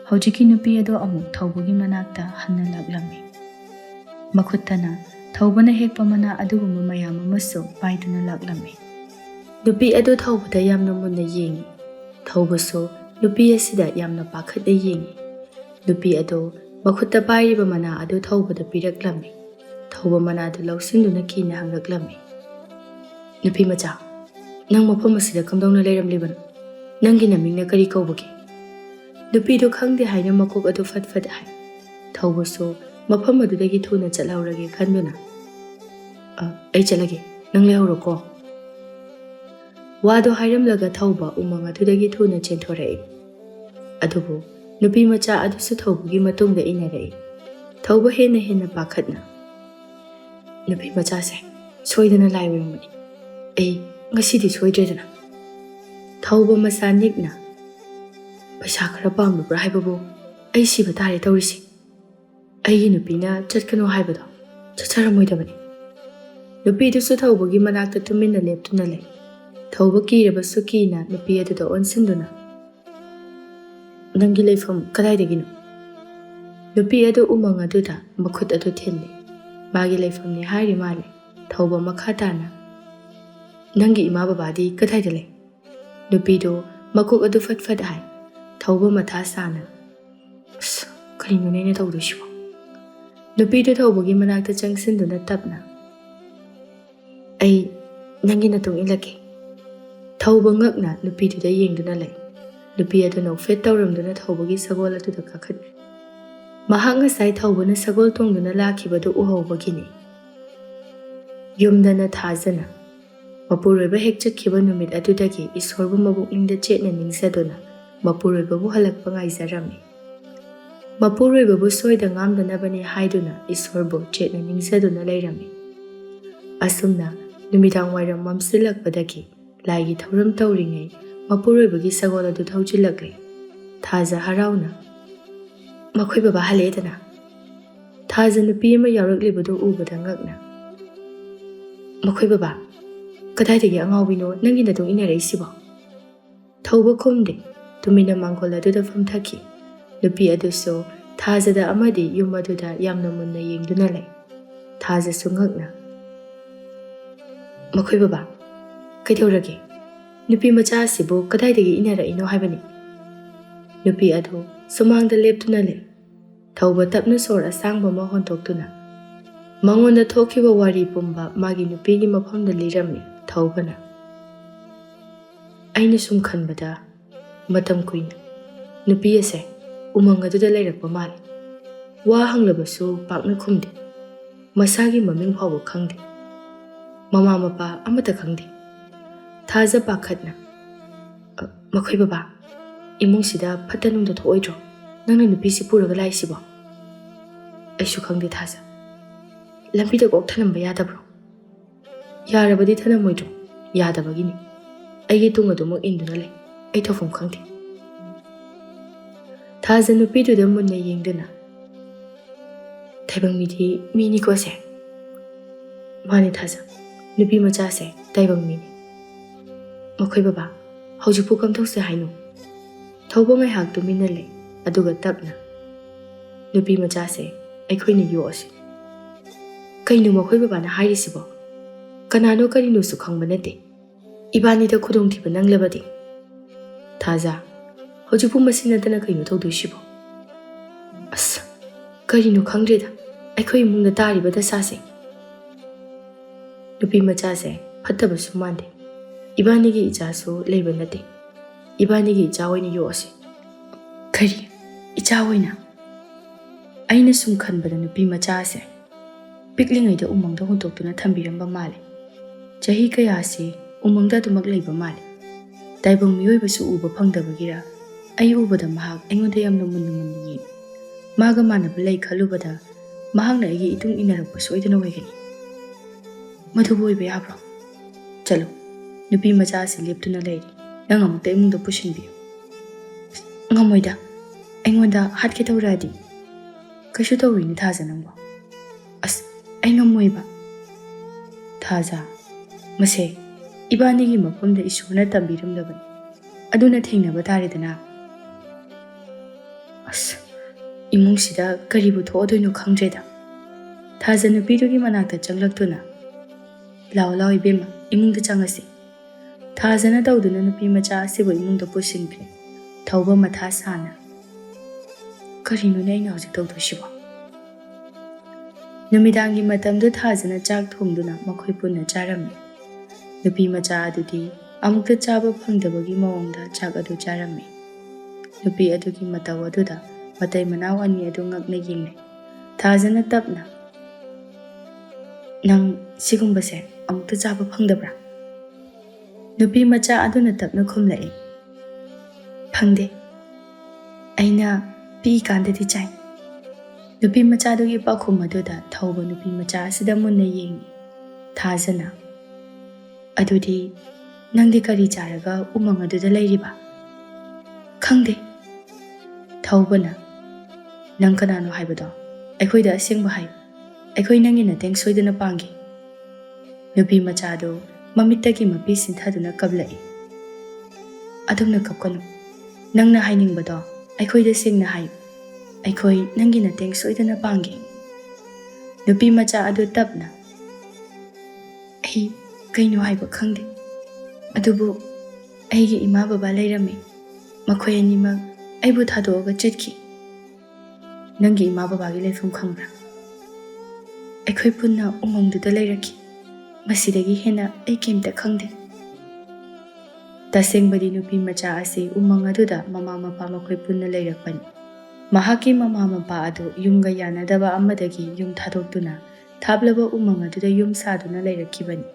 ꯍꯧꯖꯤꯛꯀꯤ ꯅꯨꯄꯤ ꯑꯗꯨ ꯑꯃꯨꯛ ꯊꯧꯕꯒꯤ ꯃꯅꯥꯛꯇ ꯍꯟꯅ ꯂꯥꯛꯂꯝꯃꯤ꯫ ꯃꯈꯨꯠꯇꯅ ꯊꯧꯕꯅ ꯍꯦꯛꯄ ꯃꯅꯥ ꯑꯗꯨꯒꯨꯝꯕ ꯃꯌꯥꯝ ꯑꯃꯁꯨ ꯄꯥꯏꯗꯨꯅ ꯂꯥꯛꯂꯝꯃꯤ꯫ ꯅꯨꯄꯤ ꯑꯗꯨ ꯊꯧꯕꯗ ꯌꯥꯝꯅ ꯃꯨꯟꯅ ꯌꯦꯡꯉꯤ꯫ ꯊꯧꯕꯁꯨ ꯅꯨꯄꯤ ꯑꯁꯤꯗ ꯌꯥꯝꯅ ꯄꯥꯈꯠꯅ ꯌꯦꯡꯉꯤ꯫ ꯅꯨꯄꯤ ꯑꯗꯨ ꯃꯈꯨꯠꯇ ꯄꯥꯏꯔꯤꯕ ꯃꯅꯥ ꯑꯗꯨ ꯊꯧꯕꯗ ꯄꯤꯔꯛꯂꯝꯃꯤ꯫ ꯊꯧꯕ ꯃꯅꯥꯗꯨ ꯂꯧꯁꯤꯟꯗꯨꯅ ꯀꯤꯅ ꯍꯪꯂꯛꯂꯝꯃꯤ, "ꯅꯨꯄꯤ ꯃꯆꯥ, ꯅꯪ ꯃꯐꯝ ꯑꯁꯤꯗ ꯀꯝꯗꯧꯅ ꯂꯩꯔꯝꯂꯤꯕꯅꯣ? ꯅꯪꯒꯤ ꯅꯃꯤꯡꯅ ꯀꯔꯤ ꯀꯧꯕꯒꯦ?" ꯅꯨꯄꯤꯗꯨ ꯈꯪꯗꯦ ꯍꯥꯏꯅ ꯃꯀꯣꯛ ꯑꯗꯨ ꯐꯠ ꯐꯠ ꯍꯥꯏ꯫ ꯊꯧꯕꯁꯨ ꯃꯐꯝ ꯑꯗꯨꯗꯒꯤ ꯊꯨꯅ ꯆꯠꯍꯧꯔꯒꯦ ꯈꯟꯗꯨꯅ, "ꯑꯩ ꯆꯠꯂꯒꯦ, ꯅꯪ ꯂꯩꯍꯧꯔꯣꯀꯣ." ꯋꯥꯗꯣ ꯍꯥꯏꯔꯝꯂꯒ ꯊꯧꯕ ꯎꯃꯪ ꯑꯗꯨꯗꯒꯤ ꯊꯨꯅ ꯆꯦꯟꯊꯣꯔꯛꯏ꯫ ꯑꯗꯨꯕꯨ ꯅꯨꯄꯤ ꯃꯆꯥ ꯑꯗꯨꯁꯨ ꯊꯧꯕꯒꯤ ꯃꯇꯨꯡꯗ ꯏꯟꯅꯔꯛꯏ꯫ ꯊꯧꯕ ꯍꯦꯟꯅ ꯍꯦꯟꯅ ꯄꯥꯈꯠꯅ, "ꯅꯨꯄꯤ ꯃꯆꯥꯁꯦ ꯁꯣꯏꯗꯅ ꯂꯥꯏ ꯑꯣꯏꯔꯝꯒꯅꯤ, ꯑꯩ ꯉꯁꯤꯗꯤ ꯁꯣꯏꯗ꯭ꯔꯦꯗꯅ." ꯊꯧꯕ ꯃꯁꯥ ꯅꯤꯛꯅ, "ꯄꯩꯁꯥ ꯈꯔ ꯄꯥꯝꯂꯨꯕ꯭ꯔꯥ ꯍꯥꯏꯕꯕꯨ ꯑꯩ ꯁꯤꯕ ꯇꯥꯔꯦ ꯇꯧꯔꯤꯁꯤ. ꯑꯩꯒꯤ ꯅꯨꯄꯤꯅ ꯆꯠꯀꯅꯨ ꯍꯥꯏꯕꯗꯣ ꯆꯠꯆꯔꯝꯃꯣꯏꯗꯕꯅꯤ." ꯅꯨꯄꯤꯗꯨꯁꯨ ꯊꯧꯕꯒꯤ ꯃꯅꯥꯛꯇ ꯇꯨꯃꯤꯟꯅ ꯂꯦꯞꯇꯨꯅ ꯂꯩ꯫ ꯊꯧꯕ ꯀꯤꯔꯕꯁꯨ ꯀꯤꯅ ꯅꯨꯄꯤ ꯑꯗꯨꯗ ꯑꯣꯟꯁꯤꯟꯗꯨꯅ, "ꯅꯪꯒꯤ ꯂꯩꯐꯝ ꯀꯗꯥꯏꯗꯒꯤꯅꯣ?" ꯅꯨꯄꯤ ꯑꯗꯨ ꯎꯃꯪ ꯑꯗꯨꯗ ꯃꯈꯨꯠ ꯑꯗꯨ ꯊꯤꯜꯂꯤ꯫ ꯃꯥꯒꯤ ꯂꯩꯐꯝꯅꯤ ꯍꯥꯏꯔꯤ ꯃꯥꯜꯂꯤ꯫ ꯊꯧꯕ ꯃꯈꯥ ꯇꯥꯅ, "ꯅꯪꯒꯤ ꯏꯃꯥ ꯕꯕꯥꯗꯤ ꯀꯗꯥꯏꯗ ꯂꯩ?" ꯅꯨꯄꯤꯗꯨ ꯃꯀꯣꯛ ꯑꯗꯨ ꯐꯠ ꯐꯠ ꯍꯥꯏ꯫ ꯊꯧꯕ ꯃꯊꯥ ꯁꯥꯅ, "ꯀꯔꯤꯅꯣꯅꯦ ꯑꯩꯅ ꯇꯧꯗꯣꯏꯁꯤꯕꯣ?" ꯅꯨꯄꯤꯗꯨ ꯊꯧꯕꯒꯤ ꯃꯅꯥꯛꯇ ꯆꯪꯁꯤꯟꯗꯨꯅ ꯇꯞꯅ, "ꯑꯩ ꯅꯪꯒꯤ ꯃꯇꯨꯡ ꯏꯜꯂꯛꯀꯦ." ꯊꯧꯕ ꯉꯛꯅ ꯅꯨꯄꯤꯗꯨꯗ ꯌꯦꯡꯗꯨꯅ ꯂꯩ꯫ ꯅꯨꯄꯤ ꯑꯗꯨ ꯅꯣꯛꯐꯦꯠ ꯇꯧꯔꯝꯗꯨꯅ ꯊꯧꯕꯒꯤ ꯁꯒꯣꯜ ꯑꯗꯨꯗ ꯀꯥꯈꯠꯂꯤ꯫ ꯃꯍꯥꯛ ꯉꯁꯥꯏ ꯊꯧꯕꯅ ꯁꯒꯣꯜ ꯇꯣꯡꯗꯨꯅ ꯂꯥꯛꯈꯤꯕꯗꯨ ꯎꯍꯧꯕꯒꯤꯅꯤ꯫ ꯌꯨꯝꯗꯅ ꯊꯥꯖꯅ ꯃꯄꯨꯔꯣꯏꯕ ꯍꯦꯛ ꯆꯠꯈꯤꯕ ꯅꯨꯃꯤꯠ ꯑꯗꯨꯗꯒꯤ ꯏꯁꯣꯔꯕꯨ ꯃꯕꯨꯛꯅꯤꯡꯗ ꯆꯦꯠꯅ ꯅꯤꯡꯖꯗꯨꯅ ꯃꯄꯨꯔꯣꯏꯕꯕꯨ ꯍꯜꯂꯛꯄ ꯉꯥꯏꯖꯔꯝꯃꯤ꯫ ꯃꯄꯨꯔꯣꯏꯕꯕꯨ ꯁꯣꯏꯗ ꯉꯥꯝꯗꯅꯕꯅꯤ ꯍꯥꯏꯗꯨꯅ ꯏꯁꯣꯔꯕꯨ ꯆꯦꯠꯅ ꯅꯤꯡꯖꯗꯨꯅ ꯂꯩꯔꯝꯃꯤ꯫ ꯑꯁꯨꯝꯅ ꯅꯨꯃꯤꯗꯥꯡ ꯋꯥꯏꯔꯝ ꯃꯝꯁꯤꯜꯂꯛꯄꯗꯒꯤ ꯂꯥꯏꯒꯤ ꯊꯧꯔꯝ ꯇꯧꯔꯤꯉꯩ ꯃꯄꯨꯔꯣꯏꯕꯒꯤ ꯁꯒꯣꯜ ꯑꯗꯨ ꯊꯧꯖꯤꯜꯂꯛꯂꯤ꯫ ꯊꯥꯖ ꯍꯔꯥꯎꯅ, "ꯃꯈꯣꯏ ꯕꯕꯥ ꯍꯜꯂꯛꯑꯦꯗꯅ." ꯊꯥꯖ ꯅꯨꯄꯤ ꯑꯃ ꯌꯥꯎꯔꯛꯂꯤꯕꯗꯨ ꯎꯕꯗ ꯉꯛꯅ, "ꯃꯈꯣꯏ ꯕꯕꯥ, ꯀꯗꯥꯏꯗꯒꯤ ꯑꯉꯥꯎꯕꯤꯅꯣ ꯅꯪꯒꯤ ꯅꯇꯨꯡ ꯏꯟꯅꯔꯛꯏꯁꯤꯕꯣ?" ꯊꯧꯕ ꯈꯨꯝꯗꯦ꯫ ꯇꯨꯃꯤꯟꯅ ꯃꯥꯡꯒꯣꯜ ꯑꯗꯨꯗ ꯐꯝꯊꯈꯤ꯫ ꯅꯨꯄꯤ ꯑꯗꯨꯁꯨ ꯊꯥꯖꯗ ꯑꯃꯗꯤ ꯌꯨꯝ ꯑꯗꯨꯗ ꯌꯥꯝꯅ ꯃꯨꯟꯅ ꯌꯦꯡꯗꯨꯅ ꯂꯩ꯫ ꯊꯥꯖꯁꯨ ꯉꯛꯅ, "ꯃꯈꯣꯏ ꯕꯕꯥ, ꯀꯩꯗꯧꯔꯒꯦ? ꯅꯨꯄꯤ ꯃꯆꯥ ꯑꯁꯤꯕꯨ ꯀꯗꯥꯏꯗꯒꯤ ꯏꯟꯅꯔꯛꯏꯅꯣ ꯍꯥꯏꯕꯅꯤ." ꯅꯨꯄꯤ ꯑꯗꯨ ꯁꯨꯃꯥꯡꯗ ꯂꯦꯞꯇꯨꯅ ꯂꯩ꯫ ꯊꯧꯕ ꯇꯞꯅ ꯁꯣꯔ ꯑꯁꯥꯡꯕ ꯑꯃ ꯍꯣꯟꯗꯣꯛꯇꯨꯅ ꯃꯉꯣꯟꯗ ꯊꯣꯛꯈꯤꯕ ꯋꯥꯔꯤ ꯄꯨꯝꯕ ꯃꯥꯒꯤ ꯅꯨꯄꯤꯒꯤ ꯃꯐꯝꯗ ꯂꯤꯔꯝꯃꯤ꯫ ꯊꯧꯕꯅ, "ꯑꯩꯅ ꯁꯨꯝ ꯈꯟꯕꯗ ꯃꯇꯝ ꯀꯨꯏꯅ ꯅꯨꯄꯤ ꯑꯁꯦ ꯎꯃꯪ ꯑꯗꯨꯗ ꯂꯩꯔꯛꯄ ꯃꯥꯜꯂꯤ꯫ ꯋꯥ ꯍꯪꯂꯕꯁꯨ ꯄꯥꯛꯅ ꯈꯨꯝꯗꯦ꯫ ꯃꯁꯥꯒꯤ ꯃꯃꯤꯡ ꯐꯥꯎꯕ ꯈꯪꯗꯦ꯫ ꯃꯃꯥ ꯃꯄꯥ ꯑꯃꯠꯇ ꯈꯪꯗꯦ." ꯊꯥꯖ ꯄꯥꯈꯠꯅ, "ꯃꯈꯣꯏ ꯕꯕꯥ, ꯏꯃꯨꯡꯁꯤꯗ ꯐꯠꯇ ꯅꯨꯡꯗ ꯊꯣꯛꯑꯣꯏꯗ꯭ꯔꯣ? ꯅꯪꯅ ꯅꯨꯄꯤꯁꯤ ꯄꯨꯔꯒ ꯂꯥꯛꯏꯁꯤꯕꯣ? ꯑꯩꯁꯨ ꯈꯪꯗꯦ ꯊꯥꯖ. ꯂꯝꯕꯤꯗ ꯀꯣꯛ ꯊꯅꯝꯕ ꯌꯥꯗꯕ꯭ꯔꯣ? ꯌꯥꯔꯕꯗꯤ ꯊꯅꯝꯃꯣꯏꯗ꯭ꯔꯣ? ꯌꯥꯗꯕꯒꯤꯅꯤ. ꯑꯩꯒꯤ ꯇꯨꯡ ꯑꯗꯨꯃꯛ ꯏꯟꯗꯨꯅ ꯂꯩ. ꯑꯩ ꯊꯣꯛꯐꯝ ꯈꯪꯗꯦ. ꯊꯥꯖ ꯅꯨꯄꯤꯗꯨꯗ ꯃꯨꯟꯅ ꯌꯦꯡꯗꯨꯅ, ꯇꯥꯏꯕꯪ ꯃꯤꯗꯤ ꯃꯤꯅꯤꯀꯣ ꯁꯦ? ꯃꯥꯅꯤ ꯊꯥꯖ. ꯅꯨꯄꯤ ꯃꯆꯥꯁꯦ ꯇꯥꯏꯕꯪ ꯃꯤꯅꯤ. ꯃꯈꯣꯏ ꯕꯕꯥ, ꯍꯧꯖꯤꯛꯄꯨ ꯀꯝꯊꯧꯁꯦ ꯍꯥꯏꯅꯣ? ꯊꯧꯕ ꯉꯥꯏꯍꯥꯛ ꯇꯨꯃꯤꯟꯅ ꯂꯩ. ꯑꯗꯨꯒ ꯇꯞꯅ, ꯅꯨꯄꯤ ꯃꯆꯥꯁꯦ ꯑꯩꯈꯣꯏꯅ ꯌꯣꯛꯑꯁꯤ. ꯀꯩꯅꯣ ꯃꯈꯣꯏ ꯕꯕꯥꯅ ꯍꯥꯏꯔꯤꯁꯤꯕꯣ? ꯀꯅꯥꯅꯣ ꯀꯔꯤꯅꯣꯁꯨ ꯈꯪꯕ ꯅꯠꯇꯦ. ꯏꯕꯥꯅꯤꯗ ꯈꯨꯗꯣꯡꯊꯤꯕ ꯅꯪꯂꯕꯗꯤ? ꯊꯥꯖ, ꯍꯧꯖꯤꯛꯄꯨ ꯃꯁꯤ ꯅꯠꯇꯅ ꯀꯩꯅꯣ ꯇꯧꯗꯣꯏꯁꯤꯕꯣ? ꯑꯁ, ꯀꯔꯤꯅꯣ ꯈꯪꯗ꯭ꯔꯦꯗ ꯑꯩꯈꯣꯏ ꯏꯃꯨꯡꯗ ꯇꯥꯔꯤꯕ ꯗꯁꯥꯁꯦ. ꯅꯨꯄꯤ ꯃꯆꯥꯁꯦ ꯐꯠꯇꯕꯁꯨ ꯃꯥꯟꯗꯦ. ꯏꯕꯥꯅꯤꯒꯤ ꯏꯆꯥꯁꯨ ꯂꯩꯕ ꯅꯠꯇꯦ. ꯏꯕꯥꯅꯤꯒꯤ ꯏꯆꯥ ꯑꯣꯏꯅ ꯌꯣꯛꯑꯁꯤ. ꯀꯔꯤ? ꯏꯆꯥ ꯑꯣꯏꯅ? ꯑꯩꯅ ꯁꯨꯝ ꯈꯟꯕꯗ ꯅꯨꯄꯤ ꯃꯆꯥꯁꯦ ꯄꯤꯛꯂꯤꯉꯩꯗ ꯎꯃꯪꯗ ꯍꯨꯟꯇꯣꯛꯇꯨꯅ ꯊꯝꯕꯤꯔꯝꯕ ꯃꯥꯜꯂꯦ. ꯆꯍꯤ ꯀꯌꯥꯁꯤ ꯎꯃꯪꯗ ꯑꯗꯨꯃꯛ ꯂꯩꯕ ꯃꯥꯜꯂꯦ. ꯇꯥꯏꯕꯪ ꯃꯤꯑꯣꯏꯕꯁꯨ ꯎꯕ ꯐꯪꯗꯕꯒꯤꯔ ꯑꯩ ꯎꯕꯗ ꯃꯍꯥꯛ ꯑꯩꯉꯣꯟꯗ ꯌꯥꯝꯅ ꯃꯨꯟꯅ ꯃꯨꯟꯅ ꯌꯦꯡꯉꯤ. ꯃꯥꯒ ꯃꯥꯟꯅꯕ ꯂꯩ ꯈꯜꯂꯨꯕꯗ ꯃꯍꯥꯛꯅ ꯑꯩꯒꯤ ꯏꯇꯨꯡ ꯏꯟꯅꯔꯛꯄ ꯁꯣꯏꯗꯅ ꯑꯣꯏꯒꯅꯤ. ꯃꯗꯨꯕꯨ ꯑꯣꯏꯕ ꯌꯥꯕ꯭ꯔꯣ? ꯆꯠꯂꯣ, ꯅꯨꯄꯤ ꯃꯆꯥ ꯑꯁꯤ ꯂꯦꯞꯇꯨꯅ ꯂꯩꯔꯤ. ꯅꯪ ꯑꯃꯨꯛꯇ ꯏꯃꯨꯡꯗ ꯄꯨꯁꯤꯟꯕꯤꯌꯨ. ꯉꯝꯃꯣꯏꯗ. ꯑꯩꯉꯣꯟꯗ ꯍꯥꯠꯀꯦ ꯇꯧꯔꯛꯑꯗꯤ? ꯀꯩꯁꯨ ꯇꯧꯔꯣꯏꯅꯦ ꯊꯥꯖ ꯅꯪꯕꯣ. ꯑꯁ, ꯑꯩ ꯉꯝꯃꯣꯏꯕ. ꯊꯥꯖ, ꯃꯁꯦ ꯏꯕꯥꯅꯤꯒꯤ ꯃꯐꯝꯗ ꯏꯁꯣꯔꯅ ꯇꯝꯕꯤꯔꯝꯂꯕꯅꯤ. ꯑꯗꯨꯅ ꯊꯦꯡꯅꯕ ꯇꯥꯔꯦꯗꯅ. ꯑꯁ, ꯏꯃꯨꯡꯁꯤꯗ ꯀꯔꯤꯕꯨ ꯊꯣꯛꯑꯗꯣꯏꯅꯣ ꯈꯪꯗ꯭ꯔꯦꯗ. ꯊꯥꯖ ꯅꯨꯄꯤꯗꯨꯒꯤ ꯃꯅꯥꯛꯇ ꯆꯪꯂꯛꯇꯨꯅ, ꯂꯥꯎ ꯂꯥꯎ ꯏꯕꯦꯝꯃ, ꯏꯃꯨꯡꯗ ꯆꯪꯉꯁꯤ. ꯊꯥꯖꯅ ꯇꯧꯗꯨꯅ ꯅꯨꯄꯤ ꯃꯆꯥ ꯑꯁꯤꯕꯨ ꯏꯃꯨꯡꯗ ꯄꯨꯁꯤꯟꯈ꯭ꯔꯦ. ꯊꯧꯕ ꯃꯊꯥ ꯁꯥꯅ. ꯀꯔꯤꯅꯣꯅꯦ ꯑꯩꯅ ꯍꯧꯖꯤꯛ ꯇꯧꯗꯣꯏꯁꯤꯕꯣ? ꯅꯨꯃꯤꯗꯥꯡꯒꯤ ꯃꯇꯝꯗ ꯊꯥꯖꯅ ꯆꯥꯛ ꯊꯣꯡꯗꯨꯅ ꯃꯈꯣꯏ ꯄꯨꯟꯅ ꯆꯥꯔꯝꯃꯤ. ꯅꯨꯄꯤ ꯃꯆꯥ ꯑꯗꯨꯗꯤ ꯑꯃꯨꯛꯇ ꯆꯥꯕ ꯐꯪꯗꯕꯒꯤ ꯃꯑꯣꯡꯗ ꯆꯥꯛ ꯑꯗꯨ ꯆꯥꯔꯝꯃꯤ. ꯅꯨꯄꯤ ꯑꯗꯨꯒꯤ ꯃꯇꯧ ꯑꯗꯨꯗ ꯃꯇꯩ ꯃꯅꯥꯎ ꯑꯅꯤ ꯑꯗꯨ ꯉꯛꯅ ꯌꯦꯡꯅꯩ. ꯊꯥꯖꯅ ꯇꯞꯅ, ꯅꯪ ꯁꯤꯒꯨꯝꯕꯁꯦ ꯑꯃꯨꯛꯇ ꯆꯥꯕ ꯐꯪꯗꯕ꯭ꯔꯥ? ꯅꯨꯄꯤ ꯃꯆꯥ ꯑꯗꯨꯅ ꯇꯞꯅ ꯈꯨꯝꯂꯛꯏ. ꯐꯪꯗꯦ. ꯑꯩꯅ ꯄꯤꯛꯏꯀꯥꯟꯗꯗꯤ ꯆꯥꯏ. ꯅꯨꯄꯤ ꯃꯆꯥꯗꯨꯒꯤ ꯄꯥꯎꯈꯨꯝ ꯑꯗꯨꯗ ꯊꯧꯕ ꯅꯨꯄꯤ ꯃꯆꯥ ꯑꯁꯤꯗ ꯃꯨꯟꯅ ꯌꯦꯡꯉꯤ. ꯊꯥꯖꯅ, ꯑꯗꯨꯗꯤ ꯅꯪꯗꯤ ꯀꯔꯤ ꯆꯥꯔꯒ ꯎꯃꯪ ꯑꯗꯨꯗ ꯂꯩꯔꯤꯕ? ꯈꯪꯗꯦ. ꯊꯧꯕꯅ, ꯅꯪ ꯀꯅꯥꯅꯣ ꯍꯥꯏꯕꯗꯣ ꯑꯩꯈꯣꯏꯗ ꯑꯁꯦꯡꯕ ꯍꯥꯏꯌꯨ. ꯑꯩꯈꯣꯏ ꯅꯪꯒꯤ ꯃꯇꯦꯡ ꯁꯣꯏꯗꯅ ꯄꯥꯡꯒꯦ. ꯅꯨꯄꯤ ꯃꯆꯥꯗꯨ ꯃꯃꯤꯠꯇꯒꯤ ꯃꯄꯤ ꯁꯤꯟꯊꯗꯨꯅ ꯀꯞꯂꯛꯏ. ꯑꯗꯨꯝꯅ ꯀꯞꯀꯅꯨ. ꯅꯪꯅ ꯍꯥꯏꯅꯤꯡꯕꯗꯣ ꯑꯩꯈꯣꯏꯗ ꯁꯦꯡꯅ ꯍꯥꯏꯌꯨ. ꯑꯩꯈꯣꯏ ꯅꯪꯒꯤ ꯃꯇꯦꯡ ꯁꯣꯏꯗꯅ ꯄꯥꯡꯒꯦ. ꯅꯨꯄꯤ ꯃꯆꯥ ꯑꯗꯨ ꯇꯞꯅ, ꯑꯩ ꯀꯩꯅꯣ ꯍꯥꯏꯕ ꯈꯪꯗꯦ. ꯑꯗꯨꯕꯨ ꯑꯩꯒꯤ ꯏꯃꯥ ꯕꯕꯥ ꯂꯩꯔꯝꯃꯤ. ꯃꯈꯣꯏ ꯑꯅꯤꯃꯛ ꯑꯩꯕꯨ ꯊꯥꯗꯣꯛꯑꯒ ꯆꯠꯈꯤ. ꯅꯪꯒꯤ ꯏꯃꯥ ꯕꯕꯥꯒꯤ ꯂꯩꯐꯝ ꯈꯪꯕ꯭ꯔꯥ? ꯑꯩꯈꯣই ꯄꯨꯟꯅ ꯎꯃꯪꯗꯨꯗ ꯂꯩꯔꯛꯈꯤ. ꯃꯁꯤꯗꯒꯤ ꯍꯦꯟꯅ ꯑꯩ ꯀꯩꯝꯇ ꯈꯪꯗꯦ. ꯇꯁꯦꯡꯕꯗꯤ ꯅꯨꯄꯤ ꯃꯆꯥ ꯑꯁꯤ ꯎꯃꯪ ꯑꯗꯨꯗ ꯃꯃꯥ ꯃꯄꯥ ꯃꯈꯣꯏ ꯄꯨꯟꯅ ꯂꯩꯔꯛꯄꯅꯤ. ꯃꯍꯥꯛꯀꯤ ꯃꯃꯥ ꯃꯄꯥ ꯑꯗꯨ ꯌꯨꯝꯒ ꯌꯥꯅꯗꯕ ꯑꯃꯗꯒꯤ ꯌꯨꯝ ꯊꯥꯗꯣꯛꯇꯨꯅ ꯊꯥꯞꯂꯕ ꯎꯃꯪ ꯑꯗꯨꯗ ꯌꯨꯝ ꯁꯥꯗꯨꯅ ꯂꯩꯔꯛꯈꯤꯕꯅꯤ.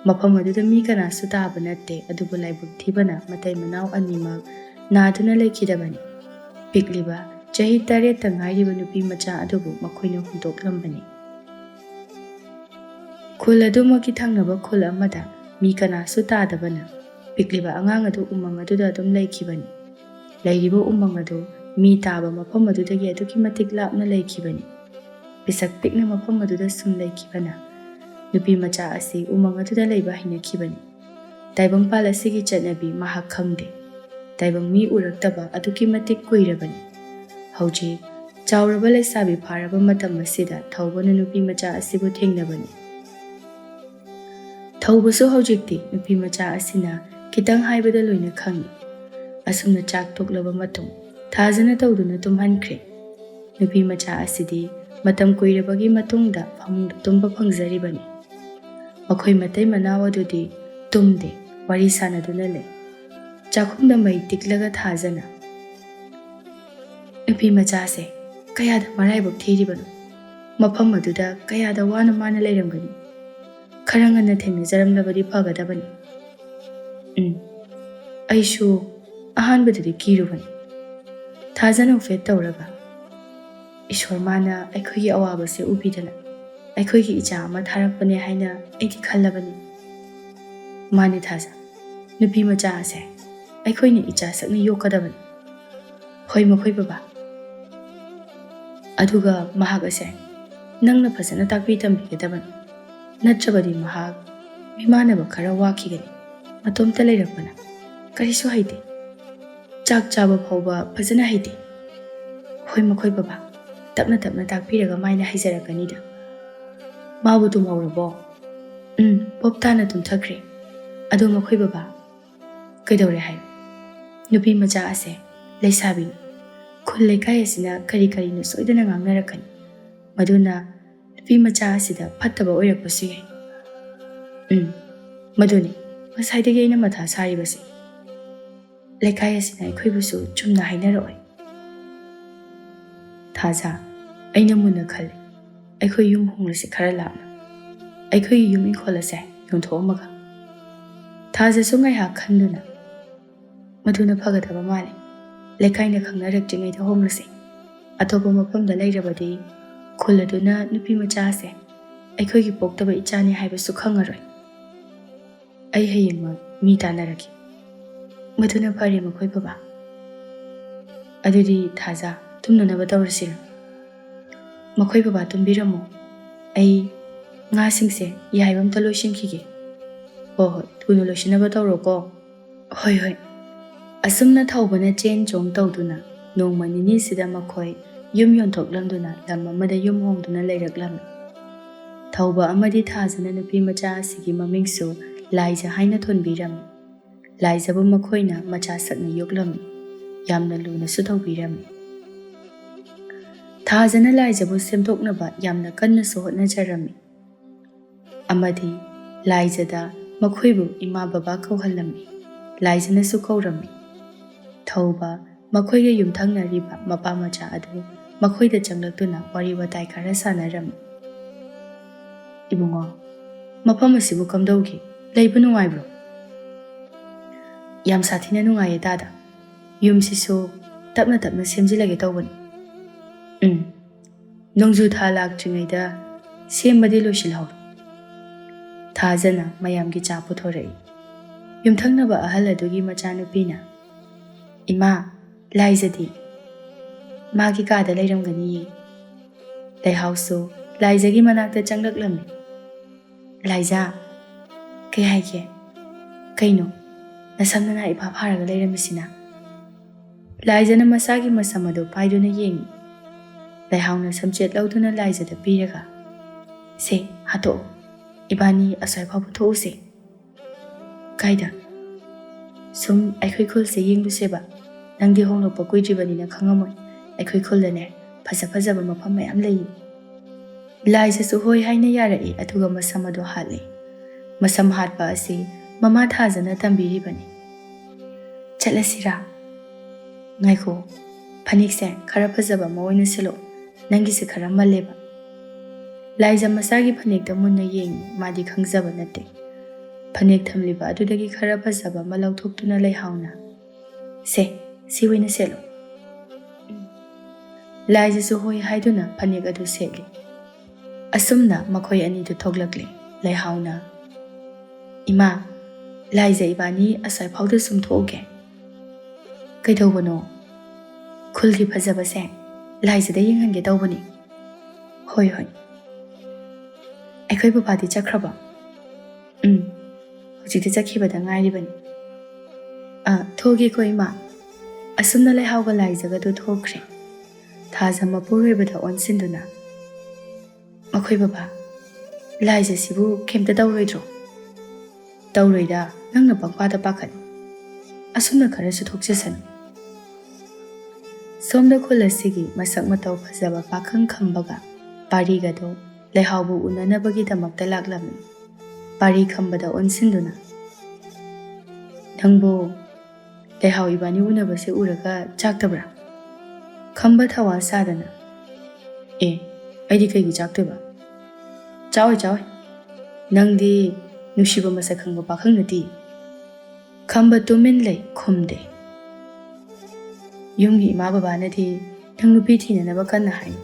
ꯃꯐꯝ ꯑꯗꯨꯗ ꯃꯤ ꯀꯅꯥꯁꯨ ꯇꯥꯕ ꯅꯠꯇꯦ. ꯑꯗꯨꯕꯨ ꯂꯥꯏꯕꯛ ꯊꯤꯕꯅ ꯃꯇꯩ ꯃꯅꯥꯎ ꯑꯅꯤꯃꯛ ꯅꯥꯗꯨꯅ ꯂꯩꯈꯤꯗꯕꯅꯤ. ꯄꯤꯛꯂꯤꯕ ꯆꯍꯤ 9ꯇ ꯉꯥꯏꯔꯤꯕ ꯅꯨꯄꯤ ꯃꯆꯥ ꯑꯗꯨꯕꯨ ꯃꯈꯣꯏꯅ ꯍꯨꯟꯗꯣꯛꯂꯝꯕꯅꯤ. ꯈꯨꯜ ꯑꯗꯨꯃꯛꯀꯤ ꯊꯪꯅꯕ ꯈꯨꯜ ꯑꯃꯗ ꯃꯤ ꯀꯅꯥꯁꯨ ꯇꯥꯗꯕꯅ ꯄꯤꯛꯂꯤꯕ ꯑꯉꯥꯡ ꯑꯗꯨ ꯎꯃꯪ ꯑꯗꯨꯗ ꯑꯗꯨꯝ ꯂꯩꯈꯤꯕꯅꯤ. ꯂꯩꯔꯤꯕ ꯎꯃꯪ ꯑꯗꯨ ꯃꯤ ꯇꯥꯕ ꯃꯐꯝ ꯑꯗꯨꯗꯒꯤ ꯑꯗꯨꯛꯀꯤ ꯃꯇꯤꯛ ꯂꯥꯞꯅ ꯂꯩꯈꯤꯕꯅꯤ. ꯄꯤꯁꯛ ꯄꯤꯛꯅ ꯃꯐꯝ ꯑꯗꯨꯗ ꯁꯨꯝ ꯂꯩꯈꯤꯕꯅ ꯅꯨꯄꯤ ꯃꯆꯥ ꯑꯁꯤ ꯎꯃꯪ ꯑꯗꯨꯗ ꯂꯩꯕ ꯍꯩꯅꯈꯤꯕꯅꯤ. ꯇꯥꯏꯕꯪꯄꯥꯜ ꯑꯁꯤꯒꯤ ꯆꯠꯅꯕꯤ ꯃꯍꯥꯛ ꯈꯪꯗꯦ. ꯇꯥꯏꯕꯪ ꯃꯤ ꯎꯔꯛꯇꯕ ꯑꯗꯨꯛꯀꯤ ꯃꯇꯤꯛ ꯀꯨꯏꯔꯕꯅꯤ. ꯍꯧꯖꯤꯛ ꯆꯥꯎꯔꯕ ꯂꯩꯁꯥꯕꯤ ꯐꯥꯔꯕ ꯃꯇꯝ ꯑꯁꯤꯗ ꯊꯧꯕꯅ ꯅꯨꯄꯤ ꯃꯆꯥ ꯑꯁꯤꯕꯨ ꯊꯦꯡꯅꯕꯅꯤ. ꯊꯧꯕꯁꯨ ꯍꯧꯖꯤꯛꯇꯤ ꯅꯨꯄꯤ ꯃꯆꯥ ꯑꯁꯤꯅ ꯈꯤꯇꯪ ꯍꯥꯏꯕꯗ ꯂꯣꯏꯅ ꯈꯪꯏ. ꯑꯁꯨꯝꯅ ꯆꯥꯛ ꯇꯣꯛꯂꯕ ꯃꯇꯨꯡ ꯊꯥꯖꯅ ꯇꯧꯗꯨꯅ ꯇꯨꯝꯍꯟꯈ꯭ꯔꯦ. ꯅꯨꯄꯤ ꯃꯆꯥ ꯑꯁꯤꯗꯤ ꯃꯇꯝ ꯀꯨꯏꯔꯕꯒꯤ ꯃꯇꯨꯡꯗ ꯐꯃꯨꯡꯗ ꯇꯨꯝꯕ ꯐꯪꯖꯔꯤꯕꯅꯤ. ꯃꯈꯣꯏ ꯃꯇꯩ ꯃꯅꯥꯎ ꯑꯗꯨꯗꯤ ꯇꯨꯝꯗꯦ, ꯋꯥꯔꯤ ꯁꯥꯅꯗꯨꯅ ꯂꯩ. ꯆꯥꯛꯈꯨꯝꯗ ꯃꯩ ꯇꯤꯛꯂꯒ ꯊꯥꯖꯅ, ꯅꯨꯄꯤ ꯃꯆꯥꯁꯦ ꯀꯌꯥꯗ ꯃꯔꯥꯏꯕꯛ ꯊꯤꯔꯤꯕꯅꯣ? ꯃꯐꯝ ꯑꯗꯨꯗ ꯀꯌꯥꯗ ꯋꯥꯅ ꯃꯥꯅ ꯂꯩꯔꯝꯒꯅꯤ? ꯈꯔ ꯉꯟꯅ ꯊꯦꯡꯅꯖꯔꯝꯂꯕꯗꯤ ꯐꯒꯗꯕꯅꯤ. ꯑꯩꯁꯨ ꯑꯍꯥꯟꯕꯗꯗꯤ ꯀꯤꯔꯨꯕꯅꯤ. ꯊꯥꯖꯅ ꯐꯦꯠ ꯇꯧꯔꯒ ꯏꯁꯣꯔ ꯃꯥꯅ ꯑꯩꯈꯣꯏꯒꯤ ꯑꯋꯥꯕꯁꯦ ꯎꯕꯤꯗꯅ ꯑꯩꯈꯣꯏꯒꯤ ꯏꯆꯥ ꯑꯃ ꯊꯥꯔꯛꯄꯅꯦ ꯍꯥꯏꯅ ꯑꯩꯗꯤ ꯈꯜꯂꯕꯅꯤ꯫ ꯃꯥꯅꯤ ꯊꯥꯖ, ꯅꯨꯄꯤ ꯃꯆꯥ ꯑꯁꯦ ꯑꯩꯈꯣꯏꯅ ꯏꯆꯥ ꯁꯛꯅ ꯌꯣꯛꯀꯗꯕꯅꯤ꯫ ꯍꯣꯏ ꯃꯈꯣꯏ ꯕꯕꯥ꯫ ꯑꯗꯨꯒ ꯃꯍꯥꯛ ꯑꯁꯦ ꯅꯪꯅ ꯐꯖꯅ ꯇꯥꯛꯄꯤ ꯇꯝꯕꯤꯒꯗꯕꯅꯤ, ꯅꯠꯇ꯭ꯔꯕꯗꯤ ꯃꯍꯥꯛ ꯃꯤꯃꯥꯟꯅꯕ ꯈꯔ ꯋꯥꯈꯤꯒꯅꯤ꯫ ꯃꯇꯣꯝꯇ ꯂꯩꯔꯛꯄꯅ ꯀꯔꯤꯁꯨ ꯍꯩꯇꯦ, ꯆꯥꯛ ꯆꯥꯕ ꯐꯥꯎꯕ ꯐꯖꯅ ꯍꯩꯇꯦ꯫ ꯍꯣꯏ ꯃꯈꯣꯏ ꯕꯕꯥ, ꯇꯞꯅ ꯇꯞꯅ ꯇꯥꯛꯄꯤꯔꯒ ꯃꯥꯏꯅ ꯍꯩꯖꯔꯛꯀꯅꯤꯗ꯫ ꯃꯥꯕꯨ ꯇꯨꯝꯍꯧꯔꯕꯣ? ꯄꯣꯞ ꯇꯥꯅ ꯇꯨꯝꯊꯈ꯭ꯔꯦ꯫ ꯑꯗꯣ ꯃꯈꯣꯏ ꯕꯕꯥ, ꯀꯩꯗꯧꯔꯦ ꯍꯥꯏꯌꯨ? ꯅꯨꯄꯤ ꯃꯆꯥ ꯑꯁꯦ ꯂꯩꯁꯥꯕꯤꯅꯤ꯫ ꯈꯨꯜ ꯂꯩꯀꯥꯏ ꯑꯁꯤꯅ ꯀꯔꯤ ꯀꯔꯤꯅꯣ ꯁꯣꯏꯗꯅ ꯉꯥꯡꯅꯔꯛꯀꯅꯤ, ꯃꯗꯨꯅ ꯅꯨꯄꯤ ꯃꯆꯥ ꯑꯁꯤꯗ ꯐꯠꯇꯕ ꯑꯣꯏꯔꯛꯄꯁꯨ ꯌꯥꯏ꯫ ꯃꯗꯨꯅꯤ ꯉꯁꯥꯏꯗꯒꯤ ꯑꯩꯅ ꯃꯊꯥ ꯁꯥꯔꯤꯕꯁꯦ꯫ ꯂꯩꯀꯥꯏ ꯑꯁꯤꯅ ꯑꯩꯈꯣꯏꯕꯨꯁꯨ ꯆꯨꯝꯅ ꯍꯥꯏꯅꯔꯛꯑꯣꯏ꯫ ꯊꯥꯖ, ꯑꯩꯅ ꯃꯨꯟꯅ ꯈꯜꯂꯤ, ꯑꯩꯈꯣꯏ ꯌꯨꯝ ꯍꯣꯡꯂꯁꯤ ꯈꯔ ꯂꯥꯞꯅ, ꯑꯩꯈꯣꯏꯒꯤ ꯌꯨꯝ ꯏꯪꯈꯣꯜ ꯑꯁꯦ ꯌꯣꯟꯊꯣꯛꯑꯝꯃꯒ꯫ ꯊꯥꯖꯁꯨ ꯉꯥꯏꯍꯥꯛ ꯈꯟꯗꯨꯅ ꯃꯗꯨꯅ ꯐꯒꯗꯕ ꯃꯥꯜꯂꯤ꯫ ꯂꯩꯀꯥꯏꯅ ꯈꯪꯅꯔꯛꯇ꯭ꯔꯤꯉꯩꯗ ꯍꯣꯡꯂꯁꯤ꯫ ꯑꯇꯣꯞꯄ ꯃꯐꯝꯗ ꯂꯩꯔꯕꯗꯤ ꯈꯨꯜ ꯑꯗꯨꯅ ꯅꯨꯄꯤ ꯃꯆꯥ ꯑꯁꯦ ꯑꯩꯈꯣꯏꯒꯤ ꯄꯣꯛꯇꯕ ꯏꯆꯥꯅꯤ ꯍꯥꯏꯕꯁꯨ ꯈꯪꯉꯔꯣꯏ꯫ ꯑꯩ ꯍꯌꯦꯡꯃꯛ ꯃꯤ ꯇꯥꯟꯅꯔꯛꯈꯤ꯫ ꯃꯗꯨꯅ ꯐꯔꯦ ꯃꯈꯣꯏ ꯕꯕꯥ꯫ ꯑꯗꯨꯗꯤ ꯊꯥꯖ, ꯇꯨꯝꯅꯅꯕ ꯇꯧꯔꯁꯤꯔ? ꯃꯈꯣꯏ ꯕꯕꯥ ꯇꯨꯝꯕꯤꯔꯝꯃꯣ, ꯑꯩ ꯉꯥꯁꯤꯡꯁꯦ ꯌꯥꯏꯕ ꯑꯝꯇ ꯂꯣꯏꯁꯤꯟꯈꯤꯒꯦ꯫ ꯍꯣꯏ, ꯊꯨꯅ ꯂꯣꯏꯁꯤꯟꯅꯕ ꯇꯧꯔꯣꯀꯣ꯫ ꯍꯣꯏ꯫ ꯑꯁꯨꯝꯅ ꯊꯧꯕꯅ ꯆꯦꯟ ꯆꯣꯡ ꯇꯧꯗꯨꯅ ꯅꯣꯡꯃ ꯅꯤꯅꯤꯁꯤꯗ ꯃꯈꯣꯏ ꯌꯨꯝ ꯌꯣꯟꯊꯣꯛꯂꯝꯗꯨꯅ ꯂꯝ ꯑꯃꯗ ꯌꯨꯝ ꯍꯣꯡꯗꯨꯅ ꯂꯩꯔꯛꯂꯝꯃꯤ꯫ ꯊꯧꯕ ꯑꯃꯗꯤ ꯊꯥꯖꯅ ꯅꯨꯄꯤ ꯃꯆꯥ ꯑꯁꯤꯒꯤ ꯃꯃꯤꯡꯁꯨ ꯂꯥꯏꯖ ꯍꯥꯏꯅ ꯊꯣꯟꯕꯤꯔꯝꯃꯤ꯫ ꯂꯥꯏꯖꯕꯨ ꯃꯈꯣꯏꯅ ꯃꯆꯥ ꯁꯛꯅ ꯌꯣꯛꯂꯝꯃꯤ, ꯌꯥꯝꯅ ꯂꯨꯅꯁꯨ ꯇꯧꯕꯤꯔꯝꯃꯤ꯫ ꯊꯥꯖꯅ ꯂꯥꯏꯖꯕꯨ ꯁꯦꯝꯗꯣꯛꯅꯕ ꯌꯥꯝꯅ ꯀꯟꯅꯁꯨ ꯍꯣꯠꯅꯖꯔꯝꯃꯤ꯫ ꯑꯃꯗꯤ ꯂꯥꯏꯖꯗ ꯃꯈꯣꯏꯕꯨ ꯏꯃꯥ ꯕꯕꯥ ꯀꯧꯍꯜꯂꯝꯃꯤ, ꯂꯥꯏꯖꯅꯁꯨ ꯀꯧꯔꯝꯃꯤ꯫ ꯊꯧꯕ ꯃꯈꯣꯏꯒ ꯌꯨꯝꯊꯪꯅꯔꯤꯕ ꯃꯄꯥ ꯃꯆꯥ ꯑꯗꯨ ꯃꯈꯣꯏꯗ ꯆꯪꯂꯛꯇꯨꯅ ꯋꯥꯔꯤ ꯋꯥꯇꯥꯏ ꯈꯔ ꯁꯥꯟꯅꯔꯝꯃꯤ꯫ ꯏꯕꯨꯡꯉꯣ, ꯃꯐꯝ ꯑꯁꯤꯕꯨ ꯀꯝꯗꯧꯒꯦ? ꯂꯩꯕ ꯅꯨꯡꯉꯥꯏꯕ꯭ꯔꯣ? ꯌꯥꯝ ꯁꯥꯊꯤꯅ ꯅꯨꯡꯉꯥꯏꯌꯦ ꯗꯥꯗꯥ꯫ ꯌꯨꯝꯁꯤꯁꯨ ꯇꯞꯅ ꯇꯞꯅ ꯁꯦꯝꯖꯤꯜꯂꯒꯦ ꯇꯧꯕꯅꯤ꯫ ꯅꯣꯡꯖꯨ ꯊꯥ ꯂꯥꯛꯇ꯭ꯔꯤꯉꯩꯗ ꯁꯦꯝꯕꯗꯤ ꯂꯣꯏꯁꯤꯜꯍꯧꯔꯣ꯫ ꯊꯥꯖꯅ ꯃꯌꯥꯝꯒꯤ ꯆꯥ ꯄꯨꯊꯣꯔꯛꯏ꯫ ꯌꯨꯝꯊꯪꯅꯕ ꯑꯍꯜ ꯑꯗꯨꯒꯤ ꯃꯆꯥꯅꯨꯄꯤꯅ, ꯏꯃꯥ, ꯂꯥꯏꯖꯗꯤ? ꯃꯥꯒꯤ ꯀꯥꯗ ꯂꯩꯔꯝꯒꯅꯤꯌꯦ꯫ ꯂꯩꯍꯥꯎꯁꯨ ꯂꯥꯏꯖꯒꯤ ꯃꯅꯥꯛꯇ ꯆꯪꯂꯛꯂꯝꯃꯤ꯫ ꯂꯥꯏꯖꯥ, ꯀꯩ ꯍꯥꯏꯒꯦ? ꯀꯩꯅꯣ ꯅꯁꯝ ꯅꯅꯥ ꯏꯐꯥ ꯐꯥꯔꯒ ꯂꯩꯔꯝꯃꯤꯁꯤꯅ? ꯂꯥꯏꯖꯅ ꯃꯁꯥꯒꯤ ꯃꯁꯝ ꯑꯗꯨ ꯄꯥꯏꯗꯨꯅ ꯌꯦꯡꯉꯤ꯫ ꯂꯩꯍꯥꯎꯅ ꯁꯝꯆꯦꯠ ꯂꯧꯗꯨꯅ ꯂꯥꯏꯖꯗ ꯄꯤꯔꯒ, ꯁꯦ ꯍꯥꯠꯇꯣꯛꯑꯣ, ꯏꯕꯥꯅꯤ ꯑꯁ꯭ꯋꯥꯏ ꯐꯥꯎꯕ ꯊꯣꯛꯎꯁꯦ꯫ ꯀꯥꯏꯗ? ꯁꯨꯝ ꯑꯩꯈꯣꯏ ꯈꯨꯜꯁꯦ ꯌꯦꯡꯂꯨꯁꯦꯕ꯫ ꯅꯪꯗꯤ ꯍꯣꯡꯂꯛꯄ ꯀꯨꯏꯗ꯭ꯔꯤꯕꯅꯤꯅ ꯈꯪꯉꯝꯃꯣꯏ, ꯑꯩꯈꯣꯏ ꯈꯨꯜꯗꯅꯦ ꯐꯖ ꯐꯖꯕ ꯃꯐꯝ ꯃꯌꯥꯝ ꯂꯩꯌꯦ꯫ ꯂꯥꯏꯖꯁꯨ ꯍꯣꯏ ꯍꯥꯏꯅ ꯌꯥꯔꯛꯏ, ꯑꯗꯨꯒ ꯃꯁꯝ ꯑꯗꯨ ꯍꯥꯠꯂꯤ꯫ ꯃꯁꯝ ꯍꯥꯠꯄ ꯑꯁꯤ ꯃꯃꯥ ꯊꯥꯖꯅ ꯇꯝꯕꯤꯔꯤꯕꯅꯤ꯫ ꯆꯠꯂꯁꯤꯔꯥ? ꯉꯥꯏꯈꯣ, ꯐꯅꯦꯛꯁꯦ ꯈꯔ ꯐꯖꯕ ꯑꯃ ꯑꯣꯏꯅ ꯁꯦꯠꯂꯛꯑꯣ, ꯅꯪꯒꯤꯁꯦ ꯈꯔ ꯃꯜꯂꯦꯕ꯫ ꯂꯥꯏꯖ ꯃꯁꯥꯒꯤ ꯐꯅꯦꯛꯇ ꯃꯨꯟꯅ ꯌꯦꯡꯉꯤ, ꯃꯥꯗꯤ ꯈꯪꯖꯕ ꯅꯠꯇꯦ꯫ ꯐꯅꯦꯛ ꯊꯝꯂꯤꯕ ꯑꯗꯨꯗꯒꯤ ꯈꯔ ꯐꯖꯕ ꯑꯃ ꯂꯧꯊꯣꯛꯇꯨꯅ ꯂꯩꯍꯥꯎꯅ, ꯁꯦ ꯁꯤ ꯑꯣꯏꯅ ꯁꯦꯠꯂꯣ꯫ ꯂꯥꯏꯖꯁꯨ ꯍꯣꯏ ꯍꯥꯏꯗꯨꯅ ꯐꯅꯦꯛ ꯑꯗꯨ ꯁꯦꯠꯂꯤ꯫ ꯑꯁꯨꯝꯅ ꯃꯈꯣꯏ ꯑꯅꯤꯗꯨ ꯊꯣꯛꯂꯛꯂꯤ꯫ ꯂꯩꯍꯥꯎꯅ, ꯏꯃꯥ, ꯂꯥꯏꯖ ꯏꯕꯥꯅꯤ ꯑꯁ꯭ꯋꯥꯏ ꯐꯥꯎꯗ ꯁꯨꯝ ꯊꯣꯛꯎꯒꯦ꯫ ꯀꯩꯗꯧꯕꯅꯣ? ꯈꯨꯜꯒꯤ ꯐꯖꯕꯁꯦ ꯂꯥꯏꯖꯗ ꯌꯦꯡꯍꯟꯒꯦ ꯇꯧꯕꯅꯤ꯫ ꯍꯣꯏ, ꯑꯩꯈꯣই ꯕꯕꯥꯗꯤ ꯆꯠꯈ꯭ꯔꯕꯣ? ꯍꯧꯖꯤꯛꯇꯤ ꯆꯠꯈꯤꯕꯗ ꯉꯥꯏꯔꯤꯕꯅꯤ꯫ ꯊꯣꯛꯒꯦꯀꯣ ꯏꯃꯥ꯫ ꯑꯁꯨꯝꯅ ꯂꯩꯍꯥꯎꯒ ꯂꯥꯏꯖꯒꯗꯨ ꯊꯣꯛꯈ꯭ꯔꯦ꯫ ꯊꯥꯖ ꯃꯄꯨꯔꯣꯏꯕꯗ ꯑꯣꯟꯁꯤꯟꯗꯨꯅ, ꯃꯈꯣꯏ ꯕꯕꯥ, ꯂꯥꯏꯖꯁꯤꯕꯨ ꯀꯩꯝꯇ ꯇꯧꯔꯣꯏꯗ꯭ꯔꯣ? ꯇꯧꯔꯣꯏꯗ, ꯅꯪꯅ ꯄꯪꯄꯥꯗ ꯄꯥꯈꯠꯂꯤ꯫ ꯑꯁꯨꯝꯅ ꯈꯔꯁꯨ ꯊꯣꯛꯆꯁꯅꯨ꯫ ꯁꯣꯝꯗ ꯈꯨꯜ ꯑꯁꯤꯒꯤ ꯃꯁꯛ ꯃꯇꯧ ꯐꯖꯕ ꯄꯥꯈꯪ ꯈꯝꯕꯒ ꯄꯥꯔꯤꯒꯗꯣ ꯂꯩꯍꯥꯎꯕꯨ ꯎꯅꯅꯕꯒꯤꯗꯃꯛꯇ ꯂꯥꯛꯂꯝꯃꯤ꯫ ꯄꯥꯔꯤ ꯈꯝꯕꯗ ꯑꯣꯟꯁꯤꯟꯗꯨꯅ, ꯅꯪꯕꯨ ꯂꯩꯍꯥꯎ ꯏꯕꯥꯅꯤ ꯎꯅꯕꯁꯦ ꯎꯔꯒ ꯆꯥꯛꯇꯕ꯭ꯔꯥ? ꯈꯝꯕ ꯊꯋꯥ ꯁꯥꯗꯅ, ꯑꯩꯗꯤ ꯀꯩꯒꯤ ꯆꯥꯛꯇꯣꯏꯕ? ꯆꯥꯎꯏ, ꯅꯪꯗꯤ ꯅꯨꯡꯁꯤꯕ ꯃꯁꯛ ꯈꯪꯕ ꯄꯥꯈꯪ ꯅꯠꯇꯦ꯫ ꯈꯝꯕ ꯇꯨꯃꯤꯟ ꯂꯩ, ꯈꯨꯝꯗꯦ꯫ ꯌꯨꯝꯒꯤ ꯏꯃꯥ ꯕꯕꯥꯅꯗꯤ ꯅꯪ ꯅꯨꯄꯤ ꯊꯤꯅꯅꯕ ꯀꯟꯅ ꯍꯥꯏ,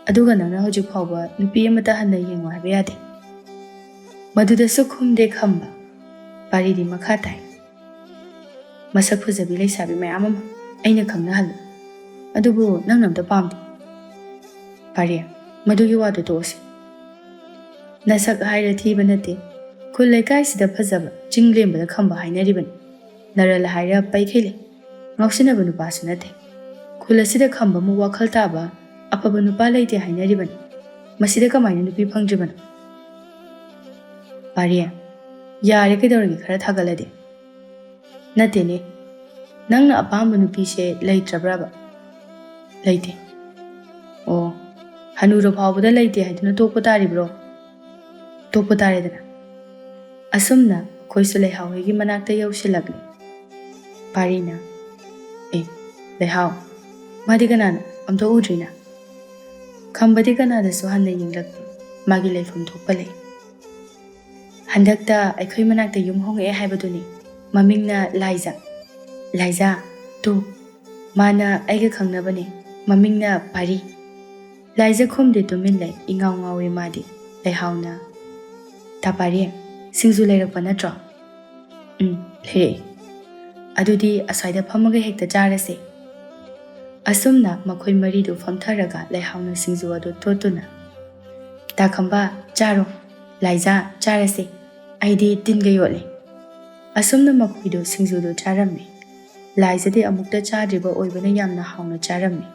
ꯑꯗꯨꯒ ꯅꯪꯅ ꯍꯧꯖꯤꯛ ꯐꯥꯎꯕ ꯅꯨꯄꯤ ꯑꯃꯠꯇ ꯍꯟꯅ ꯌꯦꯡꯉꯣ ꯍꯥꯏꯕ ꯌꯥꯗꯦ꯫ ꯃꯗꯨꯗꯁꯨ ꯈꯨꯝꯗꯦ ꯈꯝꯕ꯫ ꯄꯥꯔꯤꯗꯤ ꯃꯈꯥ ꯇꯥꯏ, ꯃꯁꯛ ꯐꯖꯕꯤ ꯂꯩꯁꯥꯕꯤ ꯃꯌꯥꯝ ꯑꯃ ꯑꯩꯅ ꯈꯪꯅꯍꯜꯂꯤ, ꯑꯗꯨꯕꯨ ꯅꯪꯅ ꯑꯝꯇ ꯄꯥꯝꯗꯦ꯫ ꯄꯥꯔꯤ, ꯃꯗꯨꯒꯤ ꯋꯥꯗꯨ ꯇꯣꯛꯑꯁꯤ꯫ ꯅꯁꯛ ꯍꯥꯏꯔ ꯊꯤꯕ ꯅꯠꯇꯦ, ꯈꯨꯜ ꯂꯩꯀꯥꯏꯁꯤꯗ ꯐꯖꯕ ꯆꯤꯡ ꯂꯦꯝꯕꯗ ꯈꯝꯕ ꯍꯥꯏꯅꯔꯤꯕꯅꯤ꯫ ꯅꯔꯜ ꯍꯥꯏꯔ ꯄꯩꯈꯩꯂꯩ, ꯉꯥꯎꯁꯤꯟꯅꯕ ꯅꯨꯄꯥꯁꯨ ꯅꯠꯇꯦ꯫ ꯈꯨꯜ ꯑꯁꯤꯗ ꯈꯝꯕꯃꯨꯛ ꯋꯥꯈꯜ ꯇꯥꯕ ꯑꯐꯕ ꯅꯨꯄꯥ ꯂꯩꯇꯦ ꯍꯥꯏꯅꯔꯤꯕꯅꯤ꯫ ꯃꯁꯤꯗ ꯀꯃꯥꯏꯅ ꯅꯨꯄꯤ ꯐꯪꯗ꯭ꯔꯤꯕꯅꯣ? ꯄꯥꯔꯤ, ꯌꯥꯔꯦ ꯀꯩꯗꯧꯔꯒꯦ ꯈꯔ ꯊꯥꯒꯠꯂꯗꯤ? ꯅꯠꯇꯦꯅꯦ, ꯅꯪꯅ ꯑꯄꯥꯝꯕ ꯅꯨꯄꯤꯁꯦ ꯂꯩꯇ꯭ꯔꯕ꯭ꯔꯕ? ꯂꯩꯇꯦ꯫ ꯑꯣ, ꯍꯅꯨꯔ ꯐꯥꯎꯕꯗ ꯂꯩꯇꯦ ꯍꯥꯏꯗꯨꯅ ꯇꯣꯛꯄ ꯇꯥꯔꯤꯕ꯭ꯔꯣ? ꯇꯣꯛꯄ ꯇꯥꯔꯦꯗꯅ꯫ ꯑꯁꯨꯝꯅ ꯑꯩꯈꯣꯏꯁꯨ ꯂꯩꯍꯥꯎ ꯍꯣꯏꯒꯤ ꯃꯅꯥꯛꯇ ꯌꯧꯁꯤꯜꯂꯛꯂꯦ꯫ ꯄꯥꯔꯤꯅ, ꯂꯩꯍꯥꯎ, ꯃꯥꯗꯤ ꯀꯅꯥꯅꯣ? ꯑꯝꯇ ꯎꯗ꯭ꯔꯤꯅ꯫ ꯈꯝꯕꯗꯤ ꯀꯅꯥꯗꯁꯨ ꯍꯟꯅ ꯌꯦꯡꯂꯛꯇꯦ, ꯃꯥꯒꯤ ꯂꯩꯐꯝ ꯊꯣꯛꯄ ꯂꯩ꯫ ꯍꯟꯗꯛꯇ ꯑꯩꯈꯣꯏ ꯃꯅꯥꯛꯇ ꯌꯨꯝ ꯍꯣꯡꯉꯛꯑꯦ ꯍꯥꯏꯕꯗꯨꯅꯤ, ꯃꯃꯤꯡꯅ ꯂꯥꯏꯖꯥ꯫ ꯂꯥꯏꯖꯥ, ꯇꯨ, ꯃꯥꯅ ꯑꯩꯒ ꯈꯪꯅꯕꯅꯦ, ꯃꯃꯤꯡꯅ ꯄꯥꯔꯤ꯫ ꯂꯥꯏꯖꯥ ꯈꯨꯝꯗꯦ ꯇꯨꯃꯤꯟ ꯂꯩ, ꯏꯉꯥꯎ ꯉꯥꯎꯏ ꯃꯥꯗꯤ꯫ ꯂꯩꯍꯥꯎꯅ, ꯇꯥ ꯄꯥꯔꯤ, ꯁꯤꯡꯖꯨ ꯂꯩꯔꯛꯄ ꯅꯠꯇ꯭ꯔꯣ? ꯂꯩꯔꯛꯑꯦ꯫ ꯑꯗꯨꯗꯤ ꯑꯁ꯭ꯋꯥꯏꯗ ꯐꯝꯃꯒ ꯍꯦꯛꯇ ꯆꯥꯔꯁꯦ꯫ ꯑꯁꯨꯝꯅ ꯃꯈꯣꯏ ꯃꯔꯤꯗꯨ ꯐꯝꯊꯔꯒ ꯂꯩꯍꯥꯎꯅ ꯁꯤꯡꯖꯨ ꯑꯗꯨ ꯇꯣꯠꯇꯨꯅ, ꯇꯥ ꯈꯝꯕ ꯆꯥꯔꯣ, ꯂꯥꯏꯖꯥ ꯆꯥꯔꯁꯦ, ꯑꯩꯗꯤ ꯇꯤꯟꯒ ꯌꯣꯠꯂꯦ꯫ ꯑꯁꯨꯝꯅ ꯃꯈꯣꯏꯗꯨ ꯁꯤꯡꯖꯨꯗꯨ ꯆꯥꯔꯝꯃꯤ꯫ ꯂꯥꯏꯖꯥꯗꯤ ꯑꯃꯨꯛꯇ ꯆꯥꯗ꯭ꯔꯤꯕ ꯑꯣꯏꯕꯅ ꯌꯥꯝꯅ ꯍꯥꯎꯅ ꯆꯥꯔꯝꯃꯤ꯫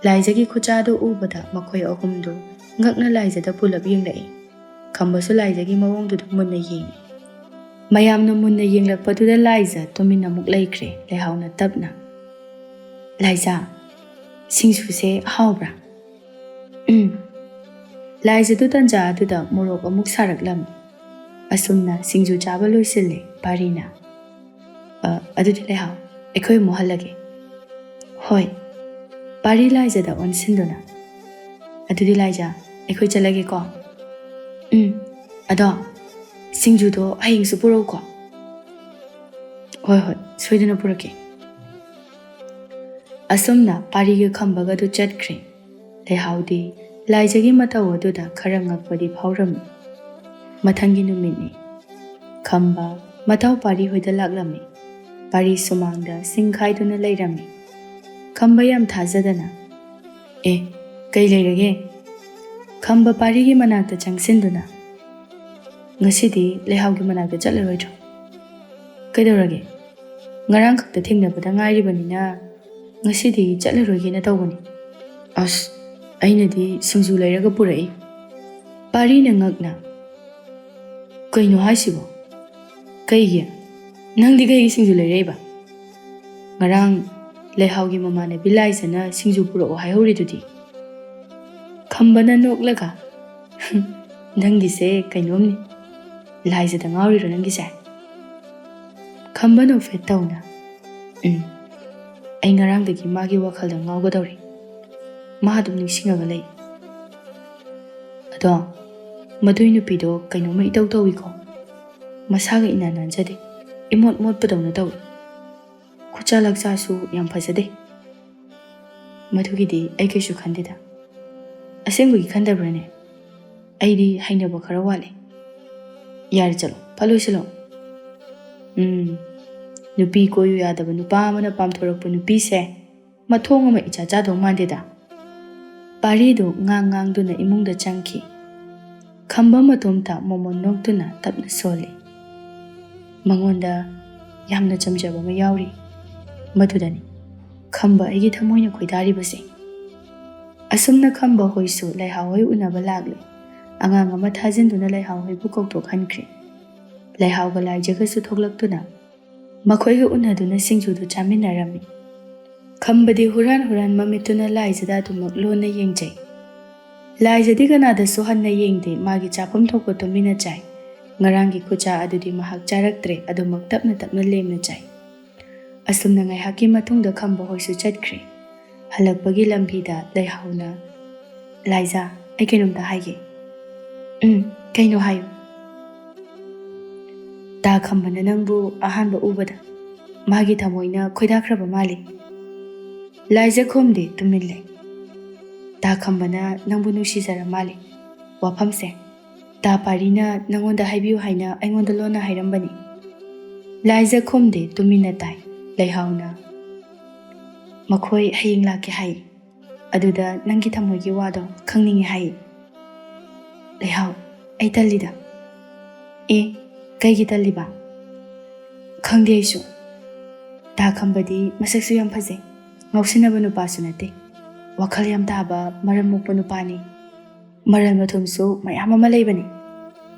ꯂꯥꯏꯖꯥꯒꯤ ꯈꯨꯆꯥꯗꯨ ꯎꯕꯗ ꯃꯈꯣꯏ ꯑꯍꯨꯝꯗꯨ ꯉꯛꯅ ꯂꯥꯏꯖꯥꯗ ꯄꯨꯂꯞ ꯌꯦꯡꯂꯛꯏ꯫ ꯈꯝꯕꯁꯨ ꯂꯥꯏꯖꯥꯒꯤ ꯃꯑꯣꯡꯗꯨꯗ ꯃꯨꯟꯅ ꯌꯦꯡꯉꯤ꯫ ꯃꯌꯥꯝꯅ ꯃꯨꯟꯅ ꯌꯦꯡꯂꯛꯄꯗꯨꯗ ꯂꯥꯏꯖꯥ ꯇꯨꯃꯤꯟꯅ ꯑꯃꯨꯛ ꯂꯩꯈ꯭ꯔꯦ꯫ ꯂꯩꯍꯥꯎꯅ ꯇꯞꯅ, ꯂꯥꯏꯖꯥ, ꯁꯤꯡꯖꯨꯁꯦ ꯍꯥꯎꯕ꯭ꯔꯥ? ꯂꯥꯏꯖꯥꯗꯨ ꯇꯟꯖꯥ ꯑꯗꯨꯗ ꯃꯣꯔꯣꯛ ꯑꯃꯨꯛ ꯁꯥꯔꯛꯂꯝꯃꯤ꯫ ꯑꯁꯨꯝꯅ ꯁꯤꯡꯖꯨ ꯆꯥꯕ ꯂꯣꯏꯁꯤꯜꯂꯦ꯫ ꯄꯥꯔꯤꯅ, ꯑꯗꯨꯗꯤ ꯂꯩꯍꯥꯎ, ꯑꯩꯈꯣꯏ ꯑꯃꯨꯛ ꯍꯜꯂꯒꯦ꯫ ꯍꯣꯏ꯫ ꯄꯥꯔꯤ ꯂꯥꯏꯖꯥꯗ ꯑꯣꯟꯁꯤꯟꯗꯨꯅ, ꯑꯗꯨꯗꯤ ꯂꯥꯏꯖꯥ, ꯑꯩꯈꯣꯏ ꯆꯠꯂꯒꯦꯀꯣ? ꯑꯗꯣ ꯁꯤꯡꯖꯨꯗꯣ ꯍꯌꯦꯡꯁꯨ ꯄꯨꯔꯛꯎꯀꯣ? ꯍꯣꯏ ꯍꯣꯏ, ꯁꯣꯏꯗꯅ ꯄꯨꯔꯛꯀꯦ꯫ ꯑꯁꯨꯝꯅ ꯄꯥꯔꯤꯒ ꯈꯝꯕꯒꯗꯨ ꯆꯠꯈ꯭ꯔꯦ꯫ ꯂꯩꯍꯥꯎꯗꯤ ꯂꯥꯏꯖꯥꯒꯤ ꯃꯇꯧ ꯑꯗꯨꯗ ꯈꯔ ꯉꯛꯄꯗꯤ ꯐꯥꯎꯔꯝꯃꯤ꯫ ꯃꯊꯪꯒꯤ ꯅꯨꯃꯤꯠꯅꯤ꯫ ꯈꯝꯕ ꯃꯇꯥꯎ ꯄꯥꯔꯤ ꯍꯣꯏꯗ ꯂꯥꯛꯂꯝꯃꯤ꯫ ꯄꯥꯔꯤ ꯁꯨꯃꯥꯡꯗ ꯁꯤꯡ ꯈꯥꯏꯗꯨꯅ ꯂꯩꯔꯝꯃꯤ꯫ ꯈꯝꯕ ꯌꯥꯝ ꯊꯥꯖꯗꯅ, ꯀꯩ ꯂꯩꯔꯒꯦ? ꯈꯝꯕ ꯄꯥꯔꯤꯒꯤ ꯃꯅꯥꯛꯇ ꯆꯪꯁꯤꯟꯗꯨꯅ, ꯉꯁꯤꯗꯤ ꯂꯩꯍꯥꯎꯒꯤ ꯃꯅꯥꯛꯇ ꯆꯠꯂꯔꯣꯏꯗ꯭ꯔꯣ? ꯀꯩꯗꯧꯔꯒꯦ? ꯉꯔꯥꯡ ꯈꯛꯇ ꯊꯦꯡꯅꯕꯗ ꯉꯥꯏꯔꯤꯕꯅꯤꯅ ꯉꯁꯤꯗꯤ ꯆꯠꯂꯔꯣꯏꯒꯦꯅ ꯇꯧꯕꯅꯤ꯫ ꯑꯁ, ꯑꯩꯅꯗꯤ ꯁꯤꯡꯖꯨ ꯂꯩꯔꯒ ꯄꯨꯔꯛꯏ꯫ ꯄꯥꯔꯤꯅ ꯉꯛꯅ, ꯀꯩꯅꯣ ꯍꯥꯏꯁꯤꯕꯣ? ꯀꯩꯒꯤ? ꯅꯪꯗꯤ ꯀꯩꯒꯤ ꯁꯤꯡꯖꯨ ꯂꯩꯔꯛꯏꯕ? ꯉꯔꯥꯡ ꯂꯩꯍꯥꯎꯒꯤ ꯃꯃꯥꯟꯅꯕꯤ ꯂꯥꯏꯖꯥꯅ ꯁꯤꯡꯖꯨ ꯄꯨꯔꯛꯑꯣ ꯍꯥꯏꯍꯧꯔꯤꯗꯨꯗꯤ꯫ ꯈꯝꯕꯅ ꯅꯣꯛꯂꯒ, ꯅꯪꯒꯤꯁꯦ ꯀꯩꯅꯣꯝꯅꯤ, ꯂꯥꯏꯖꯥꯗ ꯉꯥꯎꯔꯤꯔꯣ ꯅꯪꯒꯤꯁꯦ? ꯈꯝꯕ ꯅꯣꯛꯐꯦꯠ ꯇꯧꯅ, ꯑꯩ ꯉꯔꯥꯡꯗꯒꯤ ꯃꯥꯒꯤ ꯋꯥꯈꯜꯗ ꯉꯥꯎꯒꯗꯧꯔꯤ, ꯃꯥ ꯑꯗꯨꯝ ꯅꯤꯡꯁꯤꯡꯉꯒ ꯂꯩ꯫ ꯑꯗꯣ ꯃꯗꯨꯏ ꯅꯨꯄꯤꯗꯣ ꯀꯩꯅꯣꯝꯃ ꯏꯇꯧ ꯇꯧꯏꯀꯣ? ꯃꯁꯥꯒ ꯏꯅꯥꯟ ꯅꯥꯟꯖꯗꯦ, ꯏꯃꯣꯠ ꯃꯣꯠꯄꯗꯧꯅ ꯇꯧꯏ, ꯈꯨꯆꯥ ꯂꯛꯆꯥꯁꯨ ꯌꯥꯝ ꯐꯖꯗꯦ꯫ ꯃꯗꯨꯒꯤꯗꯤ ꯑꯩ ꯀꯩꯁꯨ ꯈꯟꯗꯦꯗ꯫ ꯑꯁꯦꯡꯕꯒꯤ ꯈꯟꯗꯕ꯭ꯔꯅꯦ? ꯑꯩꯗꯤ ꯍꯩꯅꯕ ꯈꯔ ꯋꯥꯠꯂꯦ꯫ ꯌꯥꯔꯦ ꯆꯠꯂꯣ, ꯐꯠ ꯂꯣꯏꯁꯤꯜꯂꯣ꯫ ꯅꯨꯄꯤ ꯀꯣꯏꯌꯨ ꯌꯥꯗꯕ ꯅꯨꯄꯥ ꯑꯃꯅ ꯄꯥꯝꯊꯣꯔꯛꯄ ꯅꯨꯄꯤꯁꯦ ꯃꯊꯣꯡ ꯑꯃ ꯏꯆꯥ ꯆꯥꯗꯧ ꯃꯥꯟꯗꯦꯗ꯫ ꯄꯥꯔꯤꯗꯨ ꯉꯥꯡꯗꯨꯅ ꯏꯃꯨꯡꯗ ꯆꯪꯈꯤ꯫ ꯈꯝꯕ ꯃꯇꯣꯝꯇ ꯃꯣꯃꯣꯟ ꯅꯣꯛꯇꯨꯅ ꯇꯞꯅ ꯁꯣꯜꯂꯤ꯫ ꯃꯉꯣꯟꯗ ꯌꯥꯝꯅ ꯆꯝꯖꯕ ꯑꯃ ꯌꯥꯎꯔꯤ, ꯃꯗꯨꯗꯅꯤ ꯈꯝꯕ ꯑꯩꯒꯤ ꯊꯃꯣꯏꯅ ꯈꯣꯏꯗꯥꯔꯤꯕꯁꯦ꯫ ꯑꯁꯨꯝꯅ ꯈꯝꯕ ꯍꯣꯏꯁꯨ ꯂꯩꯍꯥꯎ ꯍꯣꯏ ꯎꯅꯕ ꯂꯥꯛꯂꯦ꯫ ꯑꯉꯥꯡ ꯑꯃ ꯊꯥꯖꯤꯟꯗꯨꯅ ꯂꯩꯍꯥꯎ ꯍꯣꯏꯕꯨ ꯀꯧꯊꯣꯛꯍꯟꯈ꯭ꯔꯦ꯫ ꯂꯩꯍꯥꯎꯒ ꯂꯥꯏꯖꯥꯒꯁꯨ ꯊꯣꯛꯂꯛꯇꯨꯅ ꯃꯈꯣꯏꯒ ꯎꯅꯗꯨꯅ ꯁꯤꯡꯖꯨꯗꯨ ꯆꯥꯃꯤꯟꯅꯔꯝꯃꯤ꯫ ꯈꯝꯕꯗꯤ हुराꯟ ꯃꯃꯤꯠꯇꯨꯅ ꯂꯥꯏꯖꯥꯗ ꯑꯗꯨꯃꯛ ꯂꯣꯟꯅ ꯌꯦꯡꯖꯩ꯫ ꯂꯥꯏꯖꯥꯗꯤ ꯀꯅꯥꯗꯁꯨ ꯍꯟꯅ ꯌꯦꯡꯗꯦ, ꯃꯥꯒꯤ ꯆꯥꯐꯝ ꯊꯣꯛꯄ ꯇꯨꯃꯤꯟꯅ ꯆꯥꯏ꯫ ꯉꯔꯥꯡꯒꯤ ꯈꯨꯆꯥ ꯑꯗꯨꯗꯤ ꯃꯍꯥꯛ ꯆꯥꯔꯛꯇ꯭ꯔꯦ, ꯑꯗꯨꯃꯛ ꯇꯞꯅ ꯇꯞꯅ ꯂꯦꯝꯅ ꯆꯥꯏ꯫ ꯑꯁꯨꯝꯅ ꯉꯥꯏꯍꯥꯛꯀꯤ ꯃꯇꯨꯡꯗ ꯈꯝꯕ ꯍꯣꯏꯁꯨ ꯆꯠꯈ꯭ꯔꯦ꯫ ꯍꯜꯂꯛꯄꯒꯤ ꯂꯝꯕꯤꯗ ꯂꯩꯍꯥꯎꯅ, ꯂꯥꯏꯖꯥ, ꯑꯩ ꯀꯩꯅꯣꯝꯇ ꯍꯥꯏꯒꯦ꯫ ꯀꯩꯅꯣ ꯍꯥꯏꯌꯨ꯫ ꯈꯝꯕꯅ ꯅꯪꯕꯨ ꯑꯍꯥꯟꯕ ꯎꯕꯗ ꯃꯥꯒꯤ ꯊꯃꯣꯏꯅ ꯈꯣꯏꯗꯥꯈ꯭ꯔꯕ ꯃꯥꯜꯂꯤ꯫ ꯂꯥꯏꯖꯈꯣꯝꯗꯤ ꯇꯨꯃꯤꯟ ꯂꯩ꯫ ꯇꯥ ꯈꯝꯕꯅ ꯅꯪꯕꯨ ꯅꯨꯡꯁꯤꯖꯔ ꯃꯥꯜꯂꯤ꯫ ꯋꯥꯐꯝꯁꯦ ꯇꯥ ꯄꯥꯔꯤꯅ ꯅꯪꯉꯣꯟꯗ ꯍꯥꯏꯕꯤꯌꯨ ꯍꯥꯏꯅ ꯑꯩꯉꯣꯟꯗ ꯂꯣꯟꯅ ꯍꯥꯏꯔꯝꯕꯅꯤ꯫ ꯂꯥꯏꯖꯈꯣꯝꯗꯤ ꯇꯨꯃꯤꯟꯅ ꯇꯥꯏ꯫ ꯂꯩꯍꯥꯎꯅ ꯃꯈꯣꯏ ꯍꯌꯦꯡ ꯂꯥꯛꯀꯦ ꯍꯥꯏ꯫ ꯑꯗꯨꯗ ꯅꯪꯒꯤ ꯊꯃꯣꯏꯒꯤ ꯋꯥꯗꯣ ꯈꯪꯅꯤꯡꯉꯤ ꯍꯥꯏ꯫ ꯂꯩꯍꯥꯎ, ꯑꯩ ꯇꯜꯂꯤꯗ꯫ ꯑꯦ, ꯀꯩꯒꯤ ꯇꯜꯂꯤꯕ? ꯈꯪꯗꯦ ꯑꯩꯁꯨ꯫ ꯇꯥ ꯈꯝꯕꯗꯤ ꯃꯁꯛꯁꯨ ꯌꯥꯝ ꯐꯖꯩ, ꯉꯥꯎꯁꯤꯟꯅꯕ ꯅꯨꯄꯥꯁꯨ ꯅꯠꯇꯦ, ꯋꯥꯈꯜ ꯌꯥꯝ ꯇꯥꯕ ꯃꯔꯝ ꯃꯣꯛꯄ ꯅꯨꯄꯥꯅꯤ꯫ ꯃꯔꯜ ꯃꯊꯨꯝꯁꯨ ꯃꯌꯥꯝ ꯑꯃ ꯂꯩꯕꯅꯤ꯫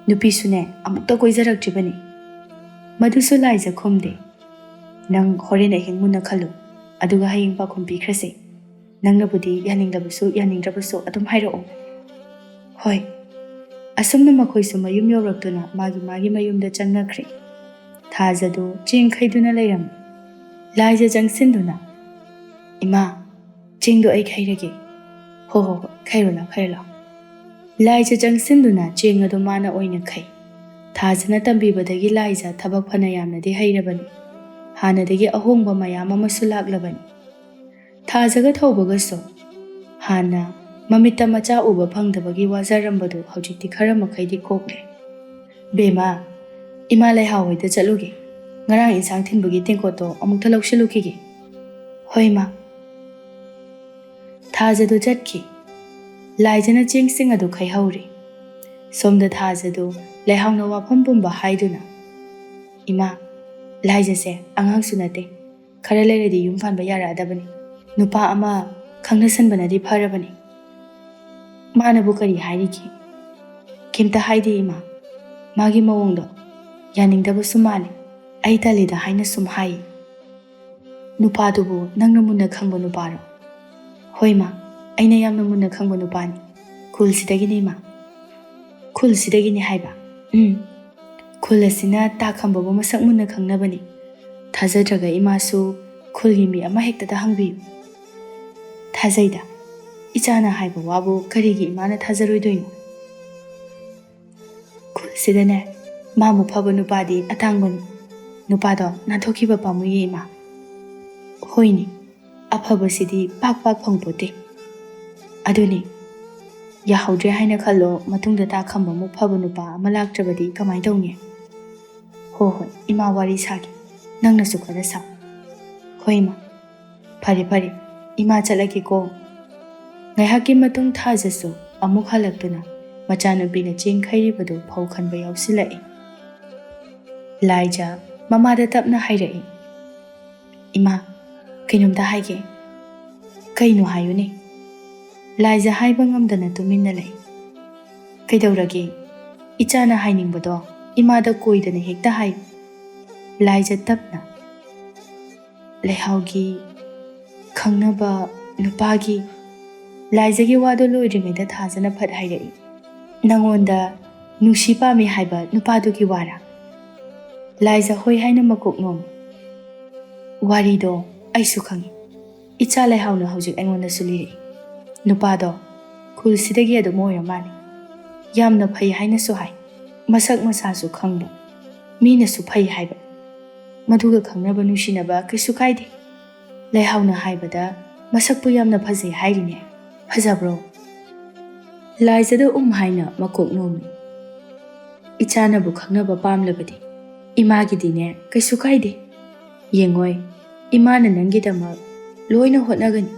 ꯅꯨꯄꯤꯁꯨꯅꯦ ꯑꯃꯨꯛꯇ ꯀꯣꯏꯖꯔꯛꯇ꯭ꯔꯤꯕꯅꯤ꯫ ꯃꯗꯨꯁꯨ ꯂꯥꯏꯖꯈꯣꯝꯗꯦ꯫ ꯅꯪ ꯍꯣꯔꯦꯟ ꯑꯍꯤꯡ ꯃꯨꯟꯅ ꯈꯜꯂꯨ, ꯑꯗꯨꯒ ꯍꯌꯦꯡ ꯄꯥꯎꯈꯨꯝ ꯄꯤꯈ꯭ꯔꯁꯤ꯫ ꯅꯪꯅꯕꯨꯗꯤ ꯌꯥꯅꯤꯡꯂꯕꯁꯨ ꯌꯥꯅꯤꯡꯗ꯭ꯔꯕꯁꯨ ꯑꯗꯨꯝ ꯍꯥꯏꯔꯛꯑꯣ꯫ ꯍꯣꯏ꯫ ꯑꯁꯨꯝꯅ ꯃꯈꯣꯏꯁꯨ ꯃꯌꯨꯝ ꯌꯧꯔꯛꯇꯨꯅ ꯃꯥꯒꯤ ꯃꯌꯨꯝꯗ ꯆꯪꯅꯈ꯭ꯔꯦ꯫ ꯊꯥꯖꯗꯨ ꯆꯦꯡ ꯈꯩꯗꯨꯅ ꯂꯩꯔꯝꯃꯤ꯫ ꯂꯥꯏꯖ ꯆꯪꯁꯤꯟꯗꯨꯅ, ꯏꯃꯥ, ꯆꯦꯡꯗꯣ ꯑꯩ ꯈꯩꯔꯒꯦ꯫ ꯍꯣ, ꯈꯩꯔꯣ ꯂꯥꯎ꯫ ꯂꯥꯏꯖ ꯆꯪꯁꯤꯟꯗꯨꯅ ꯆꯦꯡ ꯑꯗꯨ ꯃꯥꯅ ꯑꯣꯏꯅ ꯈꯩ꯫ ꯊꯥꯖꯅ ꯇꯝꯕꯤꯕꯗꯒꯤ ꯂꯥꯏꯖ ꯊꯕꯛ ꯐꯅ ꯌꯥꯝꯅꯗꯤ ꯍꯩꯔꯕꯅꯤ꯫ ꯍꯥꯟꯅꯗꯒꯤ ꯑꯍꯣꯡꯕ ꯃꯌꯥꯝ ꯑꯃꯁꯨ ꯂꯥꯛꯂꯕꯅꯤ꯫ ꯊꯥꯖꯒ ꯊꯧꯕꯒꯁꯨ ꯍꯥꯟꯅ ꯃꯃꯤꯠꯇ ꯃꯆꯥ ꯎꯕ ꯐꯪꯗꯕꯒꯤ ꯋꯥꯖꯔꯝꯕꯗꯨ ꯍꯧꯖꯤꯛꯇꯤ ꯈꯔ ꯃꯈꯩꯗꯤ ꯀꯣꯛꯂꯦ꯫ ꯕꯦꯝꯃ, ꯏꯃꯥ ꯂꯩꯍꯥꯎ ꯍꯣꯏꯗ ꯆꯠꯂꯨꯒꯦ꯫ ꯉꯔꯥꯡ ꯏꯟꯁꯥꯡ ꯊꯤꯟꯕꯒꯤ ꯇꯦꯡꯀꯣꯠꯇꯣ ꯑꯃꯨꯛꯇ ꯂꯧꯁꯤꯜꯂꯨꯈꯤꯒꯦ꯫ ꯍꯣꯏ ꯃꯥ꯫ ꯊꯥꯖꯗꯨ ꯆꯠꯈꯤ꯫ ꯂꯥꯏꯖꯅ ꯆꯦꯡꯁꯤꯡ ꯑꯗꯨ ꯈꯩꯍꯧꯔꯤ꯫ ꯁꯣꯝꯗ ꯊꯥꯖꯗꯨ ꯂꯩꯍꯥꯎꯅ ꯋꯥꯐꯝ ꯄꯨꯝꯕ ꯍꯥꯏꯗꯨꯅ, ꯏꯃꯥ, ꯂꯥꯏꯖꯁꯦ ꯑꯉꯥꯡꯁꯨ ꯅꯠꯇꯦ, ꯈꯔ ꯂꯩꯔꯗꯤ ꯌꯨꯝ ꯄꯥꯟꯕ ꯌꯥꯔꯛꯑꯗꯕꯅꯤ꯫ ꯅꯨꯄꯥ ꯑꯃ ꯈꯪꯅꯁꯟꯕꯅꯗꯤ ꯐꯔꯕꯅꯤ꯫ ꯃꯥꯅꯕꯨ ꯀꯔꯤ ꯍꯥꯏꯔꯤꯒꯦ? ꯀꯩꯝꯇ ꯍꯥꯏꯗꯦ ꯏꯃꯥ꯫ ꯃꯥꯒꯤ ꯃꯑꯣꯡꯗꯣ ꯌꯥꯅꯤꯡꯗꯕꯁꯨ ꯃꯥꯜꯂꯤ, ꯑꯩ ꯇꯜꯂꯤꯗ ꯍꯥꯏꯅ ꯁꯨꯝ ꯍꯥꯏ꯫ ꯅꯨꯄꯥꯗꯨꯕꯨ ꯅꯪꯅ ꯃꯨꯟꯅ ꯈꯪꯕ ꯅꯨꯄꯥꯔꯣ? ꯍꯣꯏ ꯃꯥ, ꯑꯩꯅ ꯌꯥꯝꯅ ꯃꯨꯟꯅ ꯈꯪꯕ ꯅꯨꯄꯥꯅꯤ꯫ ꯈꯨꯜꯁꯤꯗꯒꯤꯅꯤ ꯏꯃꯥ꯫ ꯈꯨꯜꯁꯤꯗꯒꯤꯅꯤ ꯍꯥꯏꯕ? ꯈꯨꯜ ꯑꯁꯤꯅ ꯇꯥ ꯈꯝꯕꯕꯨ ꯃꯁꯛ ꯃꯨꯟꯅ ꯈꯪꯅꯕꯅꯤ꯫ ꯊꯥꯖꯗ꯭ꯔꯒ ꯏꯃꯥꯁꯨ ꯈꯨꯜꯒꯤ ꯃꯤ ꯑꯃ ꯍꯦꯛꯇꯗ ꯍꯪꯕꯤꯌꯨ꯫ ꯊꯥꯖꯩꯗ꯫ ꯏꯆꯥꯅ ꯍꯥꯏꯕ ꯋꯥꯕꯨ ꯀꯔꯤꯒꯤ ꯏꯃꯥꯅ ꯊꯥꯖꯔꯣꯏꯗꯣꯏꯅꯣ? ꯈꯨꯜꯁꯤꯗꯅꯦ ꯃꯥꯃꯨꯛ ꯐꯕ ꯅꯨꯄꯥꯗꯤ ꯑꯇꯥꯡꯕꯅꯤ꯫ ꯅꯨꯄꯥꯗꯣ ꯅꯥꯟꯊꯣꯛꯈꯤꯕ ꯄꯥꯝꯃꯨꯏꯌꯦ ꯏꯃꯥ꯫ ꯍꯣꯏꯅꯦ, ꯑꯐꯕꯁꯤꯗꯤ ꯄꯥꯛ ꯐꯪꯄꯣꯠꯇꯦ꯫ ꯑꯗꯨꯅꯤ, ꯌꯥꯍꯧꯗ꯭ꯔꯦ ꯍꯥꯏꯅ ꯈꯜꯂꯣ, ꯃꯇꯨꯡꯗ ꯇꯥ ꯈꯝꯕꯃꯨꯛ ꯐꯕ ꯅꯨꯄꯥ ꯑꯃ ꯂꯥꯛꯇ꯭ꯔꯕꯗꯤ ꯀꯃꯥꯏ ꯇꯧꯅꯤ? ꯍꯣꯏ, ꯏꯃꯥ ꯋꯥꯔꯤ ꯁꯥꯒꯦ, ꯅꯪꯅꯁꯨ ꯈꯔ ꯁꯥꯎ꯫ ꯍꯣꯏ ꯏꯃꯥ꯫ ꯐꯔꯦ, ꯏꯃꯥ ꯆꯠꯂꯒꯦꯀꯣ꯫ ꯉꯥꯏꯍꯥꯛꯀꯤ ꯃꯇꯨꯡ ꯊꯥꯖꯁꯨ ꯑꯃꯨꯛ ꯍꯜꯂꯛꯇꯨꯅ ꯃꯆꯥꯅꯨꯄꯤꯅ ꯆꯦꯡ ꯈꯩꯔꯤꯕꯗꯨ ꯐꯧ ꯈꯟꯕ ꯌꯥꯎꯁꯤꯜꯂꯛꯏ꯫ ꯂꯥꯏꯖ ꯃꯃꯥꯗ ꯇꯞꯅ ꯍꯥꯏꯔꯛꯏ, ꯏꯃꯥ, ꯀꯩꯅꯣꯝꯇ ꯍꯥꯏꯒꯦ꯫ ꯀꯩꯅꯣ ꯍꯥꯏꯌꯨꯅꯦ꯫ ꯂꯥꯏꯖ ꯍꯥꯏꯕ ꯉꯝꯗꯅ ꯇꯨꯃꯤꯟꯅ ꯂꯩ꯫ ꯀꯩꯗꯧꯔꯒꯦ? ꯏꯆꯥꯅ ꯍꯥꯏꯅꯤꯡꯕꯗꯣ ꯏꯃꯥꯗ ꯀꯣꯏꯗꯅ ꯍꯦꯛꯇ ꯍꯥꯏꯌꯨ꯫ ꯂꯥꯏꯖ ꯇꯞꯅ, ꯂꯩꯍꯥꯎꯒꯤ ꯈꯪꯅꯕ ꯅꯨꯄꯥꯒꯤ꯫ ꯂꯥꯏꯖꯒꯤ ꯋꯥꯗꯣ ꯂꯣꯏꯗ꯭ꯔꯤꯉꯩꯗ ꯊꯥꯖꯅ ꯐꯠ ꯍꯥꯏꯔꯛꯏ, ꯅꯪꯉꯣꯟꯗ ꯅꯨꯡꯁꯤ ꯄꯥꯝꯃꯤ ꯍꯥꯏꯕ ꯅꯨꯄꯥꯗꯨꯒꯤ ꯋꯥꯔꯥ? ꯂꯥꯏꯖ ꯍꯣꯏ ꯍꯥꯏꯅ ꯃꯀꯣꯛ ꯅꯣꯝꯃꯤ꯫ ꯋꯥꯔꯤꯗꯣ ꯑꯩꯁꯨ ꯈꯪꯉꯤ꯫ ꯏꯆꯥ ꯂꯩꯍꯥꯎꯅ ꯍꯧꯖꯤꯛ ꯑꯩꯉꯣꯟꯗꯁꯨ ꯂꯤꯔꯛꯏ꯫ ꯅꯨꯄꯥꯗꯣ ꯈꯨꯜꯁꯤꯗꯒꯤ ꯑꯗꯨꯝ ꯑꯣꯏꯔ ꯃꯥꯜꯂꯤ꯫ ꯌꯥꯝꯅ ꯐꯩ ꯍꯥꯏꯅꯁꯨ ꯍꯥꯏ꯫ ꯃꯁꯛ ꯃꯁꯥꯁꯨ ꯈꯪꯕ, ꯃꯤꯅꯁꯨ ꯐꯩ ꯍꯥꯏꯕ꯫ ꯃꯗꯨꯒ ꯈꯪꯅꯕ ꯅꯨꯡꯁꯤꯅꯕ ꯀꯩꯁꯨ ꯀꯥꯏꯗꯦ꯫ ꯂꯩꯍꯥꯎꯅ ꯍꯥꯏꯕꯗ ꯃꯁꯛꯄꯨ ꯌꯥꯝꯅ ꯐꯖꯩ ꯍꯥꯏꯔꯤꯅꯦ꯫ ꯐꯖꯕ꯭ꯔꯣ? ꯂꯥꯏꯖꯗ ꯍꯥꯏꯅ ꯃꯀꯣꯛ ꯅꯣꯝꯃꯤ꯫ ꯏꯆꯥꯅꯕꯨ ꯈꯪꯅꯕ ꯄꯥꯝꯂꯕꯗꯤ ꯏꯃꯥꯒꯤꯗꯤꯅꯦ ꯀꯩꯁꯨ ꯀꯥꯏꯗꯦ꯫ ꯌꯦꯡꯉꯣꯏ, ꯏꯃꯥꯅ ꯅꯪꯒꯤꯗꯃꯛ ꯂꯣꯏꯅ ꯍꯣꯠꯅꯒꯅꯤ,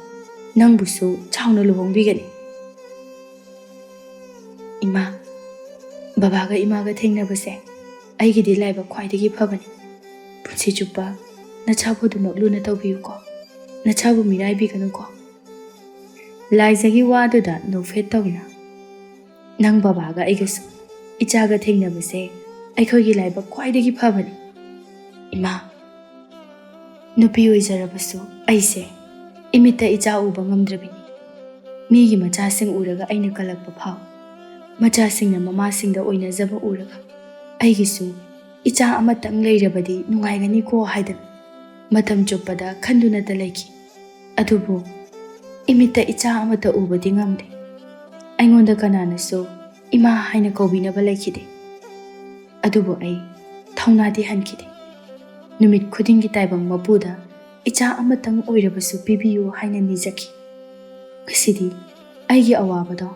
ꯅꯪꯕꯨꯁꯨ ꯆꯥꯎꯅ ꯂꯨꯍꯣꯡꯕꯤꯒꯅꯤ꯫ ꯏꯃꯥ, ꯕꯕꯥꯒ ꯏꯃꯥꯒ ꯊꯦꯡꯅꯕꯁꯦ ꯑꯩꯒꯤꯗꯤ ꯂꯥꯏꯕꯛ ꯈ꯭ꯋꯥꯏꯗꯒꯤ ꯐꯕꯅꯤ꯫ ꯄꯨꯟꯁꯤ ꯆꯨꯞꯄ ꯅꯆꯥꯕꯨ ꯑꯗꯨꯃꯛ ꯂꯨꯅ ꯇꯧꯕꯤꯌꯨꯀꯣ, ꯅꯆꯥꯕꯨ ꯃꯤꯔꯥꯏꯕꯤꯒꯅꯨꯀꯣ꯫ ꯂꯥꯏꯖꯒꯤ ꯋꯥꯗꯨꯗ ꯅꯣꯛꯐꯦꯠ ꯇꯧꯅ, ꯅꯪ ꯕꯕꯥꯒ ꯑꯩꯒꯁꯨ ꯏꯆꯥꯒ ꯊꯦꯡꯅꯕꯁꯦ ꯑꯩꯈꯣꯏꯒꯤ ꯂꯥꯏꯕꯛ ꯈ꯭ꯋꯥꯏꯗꯒꯤ ꯐꯕꯅꯤ꯫ ꯏꯃꯥ, ꯅꯨꯄꯤ ꯑꯣꯏꯖꯔꯕꯁꯨ ꯑꯩꯁꯦ ꯏꯃꯤꯠꯇ ꯏꯆꯥ ꯎꯕ ꯉꯝꯗ꯭ꯔꯕꯤꯅꯤ꯫ ꯃꯤꯒꯤ ꯃꯆꯥꯁꯤꯡ ꯎꯔꯒ ꯑꯩꯅ ꯀꯜꯂꯛꯄ ꯐꯥꯎ, ꯃꯆꯥꯁꯤꯡꯅ ꯃꯃꯥꯁꯤꯡꯗ ꯑꯣꯏꯅꯖꯕ ꯎꯔꯒ ꯑꯩꯒꯤꯁꯨ ꯏꯆꯥ ꯑꯃꯇꯪ ꯂꯩꯔꯕꯗꯤ ꯅꯨꯡꯉꯥꯏꯒꯅꯤꯀꯣ ꯍꯥꯏꯗꯅ ꯃꯇꯝ ꯆꯨꯞꯄꯗ ꯈꯟꯗꯨꯅꯇ ꯂꯩꯈꯤ꯫ ꯑꯗꯨꯕꯨ ꯏꯃꯤꯠꯇ ꯏꯆꯥ ꯑꯃꯠꯇ ꯎꯕꯗꯤ ꯉꯝꯗꯦ꯫ ꯑꯩꯉꯣꯟꯗ ꯀꯅꯥꯅꯁꯨ ꯏꯃꯥ ꯍꯥꯏꯅ ꯀꯧꯕꯤꯅꯕ ꯂꯩꯈꯤꯗꯦ꯫ ꯑꯗꯨꯕꯨ ꯑꯩ ꯊꯧꯅꯥꯗꯤ ꯍꯟꯈꯤꯗꯦ꯫ ꯅꯨꯃꯤꯠ ꯈꯨꯗꯤꯡꯒꯤ ꯇꯥꯏꯕꯪ ꯃꯄꯨꯗ ꯏꯆꯥ ꯑꯃꯇꯪ ꯑꯣꯏꯔꯕꯁꯨ ꯄꯤꯕꯤꯌꯨ ꯍꯥꯏꯅ ꯅꯤꯖꯈꯤ꯫ ꯉꯁꯤꯗꯤ ꯑꯩꯒꯤ ꯑꯋꯥꯕꯗꯣ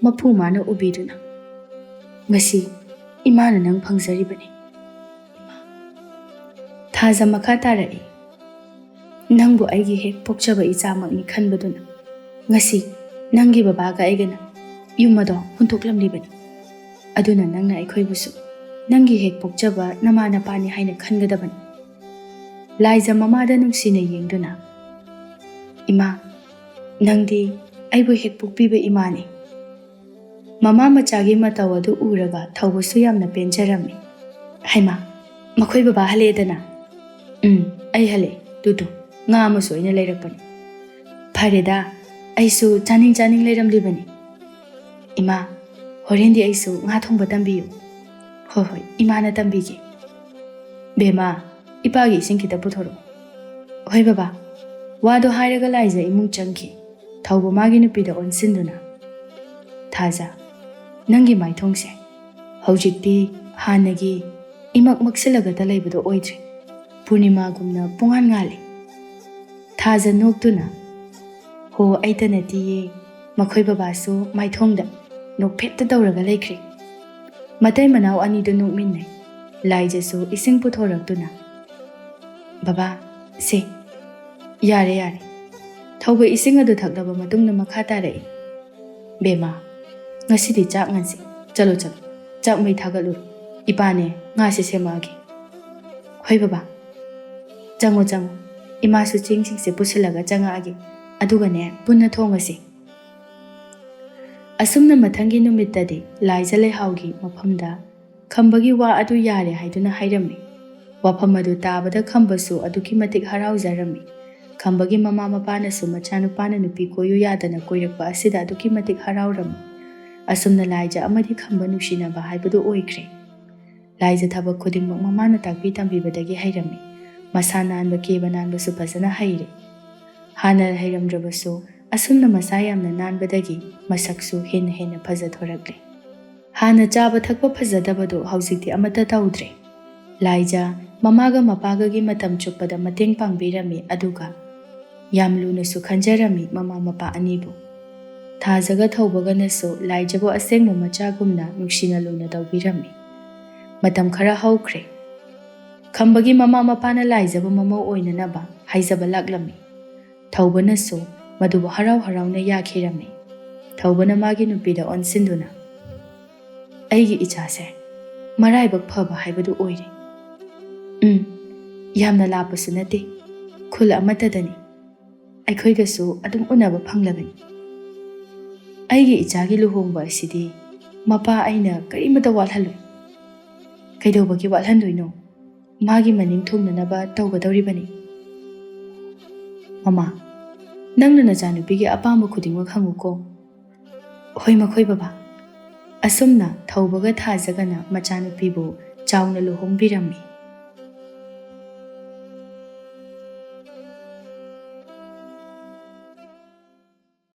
ꯃꯄꯨ ꯃꯥꯅ ꯎꯕꯤꯗꯨꯅ ꯉꯁꯤ ꯏꯃꯥꯅ ꯅꯪ ꯐꯪꯖꯔꯤꯕꯅꯤ꯫ ꯊꯥꯖ ꯃꯈꯥ ꯇꯥꯔꯛꯏ꯫ ꯅꯪꯕꯨ ꯑꯩꯒꯤ ꯍꯦꯛ ꯄꯣꯛꯆꯕ ꯏꯆꯥꯃꯛꯅꯤ ꯈꯟꯕꯗꯨꯅ ꯉꯁꯤ ꯅꯪꯒꯤ ꯕꯕꯥꯒ ꯑꯩꯒꯅ ꯌꯨꯝ ꯑꯗꯣ ꯍꯨꯟꯇꯣꯛꯂꯝꯂꯤꯕꯅꯤ꯫ ꯑꯗꯨꯅ ꯅꯪꯅ ꯑꯩꯈꯣꯏꯕꯨꯁꯨ ꯅꯪꯒꯤ ꯍꯦꯛ ꯄꯣꯛꯆꯕ ꯅꯃꯥ ꯅꯄꯥꯅꯤ ꯍꯥꯏꯅ ꯈꯟꯒꯗꯕꯅꯤ꯫ ꯂꯥꯏꯖ ꯃꯃꯥꯗ ꯅꯨꯡꯁꯤꯅ ꯌꯦꯡꯗꯨꯅ ꯏꯃꯥ, ꯅꯪꯗꯤ ꯑꯩꯕꯨ ꯍꯦꯛ ꯄꯣꯛꯄꯤꯕ ꯏꯃꯥꯅꯤ꯫ ꯃꯃꯥ ꯃꯆꯥꯒꯤ ꯃꯇꯧ ꯑꯗꯨ ꯎꯔꯒ ꯊꯧꯕꯁꯨ ꯌꯥꯝꯅ ꯄꯦꯟꯖꯔꯝꯃꯤ꯫ ꯍꯩꯃꯥ, ꯃꯈꯣꯏ ꯕꯕꯥ ꯍꯜꯂꯛꯑꯦꯗꯅ? ꯑꯩ ꯍꯜꯂꯛꯑꯦ ꯇꯨꯇꯨ, ꯉꯥ ꯑꯃꯁꯨ ꯑꯩꯅ ꯂꯩꯔꯛꯄꯅꯤ꯫ ꯐꯔꯦꯗ, ꯑꯩꯁꯨ ꯆꯥꯅꯤꯡ ꯂꯩꯔꯝꯂꯤꯕꯅꯤ꯫ ꯏꯃꯥ, ꯍꯣꯔꯦꯟꯗꯤ ꯑꯩꯁꯨ ꯉꯥ ꯊꯣꯡꯕ ꯇꯝꯕꯤꯌꯨ꯫ ꯍꯣꯏ, ꯏꯃꯥꯅ ꯇꯝꯕꯤꯒꯦ꯫ ꯕꯦꯝꯃ, ꯏꯄꯥꯒꯤ ꯏꯁꯤꯡ ꯈꯤꯇ ꯄꯨꯊꯣꯔꯛꯑꯣ꯫ ꯍꯣꯏ ꯕꯕꯥ꯫ ꯋꯥꯗꯣ ꯍꯥꯏꯔꯒ ꯂꯥꯏꯖ ꯏꯃꯨꯡ ꯆꯪꯈꯤ, ꯊꯧꯕ ꯃꯥꯒꯤ ꯅꯨꯄꯤꯗ ꯑꯣꯟꯁꯤꯟꯗꯨꯅ ꯊꯥꯖ, ꯅꯪꯒꯤ ꯃꯥꯏꯊꯣꯡꯁꯦ ꯍꯧꯖꯤꯛꯇꯤ ꯍꯥꯟꯅꯒꯤ ꯏꯃꯛ ꯃꯛꯁꯤꯜꯂꯒꯇ ꯂꯩꯕꯗꯣ ꯑꯣꯏꯗ꯭ꯔꯦ, ꯄꯨꯔꯅꯤꯃꯥꯒꯨꯝꯅ ꯄꯨꯡꯉꯥꯟ ꯉꯥꯜꯂꯤ꯫ ꯊꯥꯖ ꯅꯣꯛꯇꯨꯅ ꯍꯣ ꯑꯩꯇ ꯅꯠꯇꯤꯌꯦ, ꯃꯈꯣꯏ ꯕꯕꯥꯁꯨ ꯃꯥꯏꯊꯣꯡꯗ ꯅꯣꯛꯐꯦꯠꯇ ꯇꯧꯔꯒ ꯂꯩꯈ꯭ꯔꯦ꯫ ꯃꯇꯩ ꯃꯅꯥꯎ ꯑꯅꯤꯗꯨ ꯅꯣꯛꯃꯤꯟꯅꯩ꯫ ꯂꯥꯏꯖꯁꯨ ꯏꯁꯤꯡ ꯄꯨꯊꯣꯔꯛꯇꯨꯅ ꯕꯕꯥ, ꯁꯦ, ꯌꯥꯔꯦ꯫ ꯊꯧꯕ ꯏꯁꯤꯡ ꯑꯗꯨ ꯊꯛꯂꯕ ꯃꯇꯨꯡꯗ ꯃꯈꯥ ꯇꯥꯔꯛꯏ꯫ ꯕꯦꯝꯃ, ꯉꯁꯤꯗꯤ ꯆꯥꯛ ꯉꯟꯁꯤ꯫ ꯆꯠꯂꯣ, ꯆꯥꯛ ꯃꯩ ꯊꯥꯒꯠꯂꯨꯔꯣ꯫ ꯏꯄꯥꯅꯦ ꯉꯥꯁꯦ ꯁꯦꯝꯃꯛꯑꯒꯦ꯫ ꯍꯣꯏ ꯕꯕꯥ꯫ ꯆꯪꯉꯣ, ꯏꯃꯥꯁꯨ ꯆꯦꯡꯁꯤꯡꯁꯦ ꯄꯨꯁꯤꯜꯂꯒ ꯆꯪꯉꯛꯑꯒꯦ, ꯑꯗꯨꯒꯅꯦ ꯄꯨꯟꯅ ꯊꯣꯡꯉꯁꯤ꯫ ꯑꯁꯨꯝꯅ ꯃꯊꯪꯒꯤ ꯅꯨꯃꯤꯠꯇꯗꯤ ꯂꯥꯏꯖ ꯂꯩꯍꯥꯎꯒꯤ ꯃꯐꯝꯗ ꯈꯝꯕꯒꯤ ꯋꯥ ꯑꯗꯨ ꯌꯥꯔꯦ ꯍꯥꯏꯗꯨꯅ ꯍꯥꯏꯔꯝꯃꯤ꯫ ꯋꯥꯐꯝ ꯑꯗꯨ ꯇꯥꯕꯗ ꯈꯝꯕꯁꯨ ꯑꯗꯨꯛꯀꯤ ꯃꯇꯤꯛ ꯍꯔꯥꯎꯖꯔꯝꯃꯤ꯫ ꯈꯝꯕꯒꯤ ꯃꯃꯥ ꯃꯄꯥꯅꯁꯨ ꯃꯆꯥꯅꯨꯄꯥꯅ ꯅꯨꯄꯤ ꯀꯣꯏꯌꯨ ꯌꯥꯗꯅ ꯀꯣꯏꯔꯛꯄ ꯑꯁꯤꯗ ꯑꯗꯨꯛꯀꯤ ꯃꯇꯤꯛ ꯍꯔꯥꯎꯔꯝꯃꯤ꯫ ꯑꯁꯨꯝꯅ ꯂꯥꯏꯖ ꯑꯃꯗꯤ ꯈꯝꯕ ꯅꯨꯡꯁꯤꯅꯕ ꯍꯥꯏꯕꯗꯨ ꯑꯣꯏꯈ꯭ꯔꯦ꯫ ꯂꯥꯏꯖ ꯊꯕꯛ ꯈꯨꯗꯤꯡꯃꯛ ꯃꯃꯥꯅ ꯇꯥꯛꯄꯤ ꯇꯝꯕꯤꯕꯗꯒꯤ ꯍꯩꯔꯝꯃꯤ꯫ ꯃꯁꯥ ꯅꯥꯟꯕ ꯀꯦꯕ ꯅꯥꯟꯕꯁꯨ ꯐꯖꯅ ꯍꯩꯔꯦ꯫ ꯍꯥꯟꯅ ꯍꯩꯔꯝꯗ꯭ꯔꯕꯁꯨ ꯑꯁꯨꯝꯅ ꯃꯁꯥ ꯌꯥꯝꯅ ꯅꯥꯟꯕꯗꯒꯤ ꯃꯁꯛꯁꯨ ꯍꯦꯟꯅ ꯐꯖꯊꯣꯔꯛꯂꯦ꯫ ꯍꯥꯟꯅ ꯆꯥꯕ ꯊꯛꯄ ꯐꯖꯗꯕꯗꯨ ꯍꯧꯖꯤꯛꯇꯤ ꯑꯃꯠꯇ ꯇꯧꯗ꯭ꯔꯦ꯫ ꯂꯥꯏꯖ ꯃꯃꯥꯒ ꯃꯄꯥꯒꯒꯤ ꯃꯇꯝ ꯆꯨꯞꯄꯗ ꯃꯇꯦꯡ ꯄꯥꯡꯕꯤꯔꯝꯃꯤ, ꯑꯗꯨꯒ ꯌꯥꯝ ꯂꯨꯅꯁꯨ ꯈꯟꯖꯔꯝꯃꯤ ꯃꯃꯥ ꯃꯄꯥ ꯑꯅꯤꯕꯨ꯫ ꯊꯥꯖꯒ ꯊꯧꯕꯒꯅꯁꯨ ꯂꯥꯏꯖꯕꯨ ꯑꯁꯦꯡꯕ ꯃꯆꯥꯒꯨꯝꯅ ꯅꯨꯡꯁꯤꯅ ꯂꯨꯅ ꯇꯧꯕꯤꯔꯝꯃꯤ꯫ ꯃꯇꯝ ꯈꯔ ꯍꯧꯈ꯭ꯔꯦ꯫ ꯈꯝꯕꯒꯤ ꯃꯃꯥ ꯃꯄꯥꯅ ꯂꯥꯏꯖꯕꯨ ꯃꯃꯧ ꯑꯣꯏꯅꯅꯕ ꯍꯥꯏꯖꯕ ꯂꯥꯛꯂꯝꯃꯤ꯫ ꯊꯧꯕꯅꯁꯨ ꯃꯗꯨꯕꯨ ꯍꯔꯥꯎꯅ ꯌꯥꯈꯤꯔꯝꯃꯤ꯫ ꯊꯧꯕꯅ ꯃꯥꯒꯤ ꯅꯨꯄꯤꯗ ꯑꯣꯟꯁꯤꯟꯗꯨꯅ ꯑꯩꯒꯤ ꯏꯆꯥꯁꯦ ꯃꯔꯥꯏꯕꯛ ꯐꯕ ꯍꯥꯏꯕꯗꯨ ꯑꯣꯏꯔꯦ꯫ ꯌꯥꯝꯅ ꯂꯥꯞꯄꯁꯨ ꯅꯠꯇꯦ, ꯈꯨꯜ ꯑꯃꯠꯇꯗꯅꯤ꯫ ꯑꯩꯈꯣꯏꯒꯁꯨ ꯑꯗꯨꯝ ꯎꯅꯕ ꯐꯪꯂꯒꯅꯤ꯫ ꯑꯩꯒꯤ ꯏꯆꯥꯒꯤ ꯂꯨꯍꯣꯡꯕ ꯑꯁꯤꯗꯤ ꯃꯄꯥ ꯑꯩꯅ ꯀꯔꯤꯃꯠꯇ ꯋꯥꯠꯍꯜꯂꯣꯏ꯫ ꯀꯩꯗꯧꯕꯒꯤ ꯋꯥꯠꯍꯟꯗꯣꯏꯅꯣ? ꯃꯥꯒꯤ ꯃꯅꯤꯡ ꯊꯨꯡꯅꯅꯕ ꯇꯧꯒꯗꯧꯔꯤꯕꯅꯤ꯫ ꯃꯃꯥ, ꯅꯪꯅ ꯅꯆꯥꯅꯨꯄꯤꯒꯤ ꯑꯄꯥꯝꯕ ꯈꯨꯗꯤꯡꯃꯛ ꯍꯪꯉꯨꯀꯣ꯫ ꯍꯣꯏ ꯃꯈꯣꯏ ꯕꯕꯥ꯫ ꯑꯁꯨꯝꯅ ꯊꯧꯕꯒ ꯊꯥꯖꯒꯅ ꯃꯆꯥꯅꯨꯄꯤꯕꯨ ꯆꯥꯎꯅ ꯂꯨꯍꯣꯡꯕꯤꯔꯝꯃꯤ꯫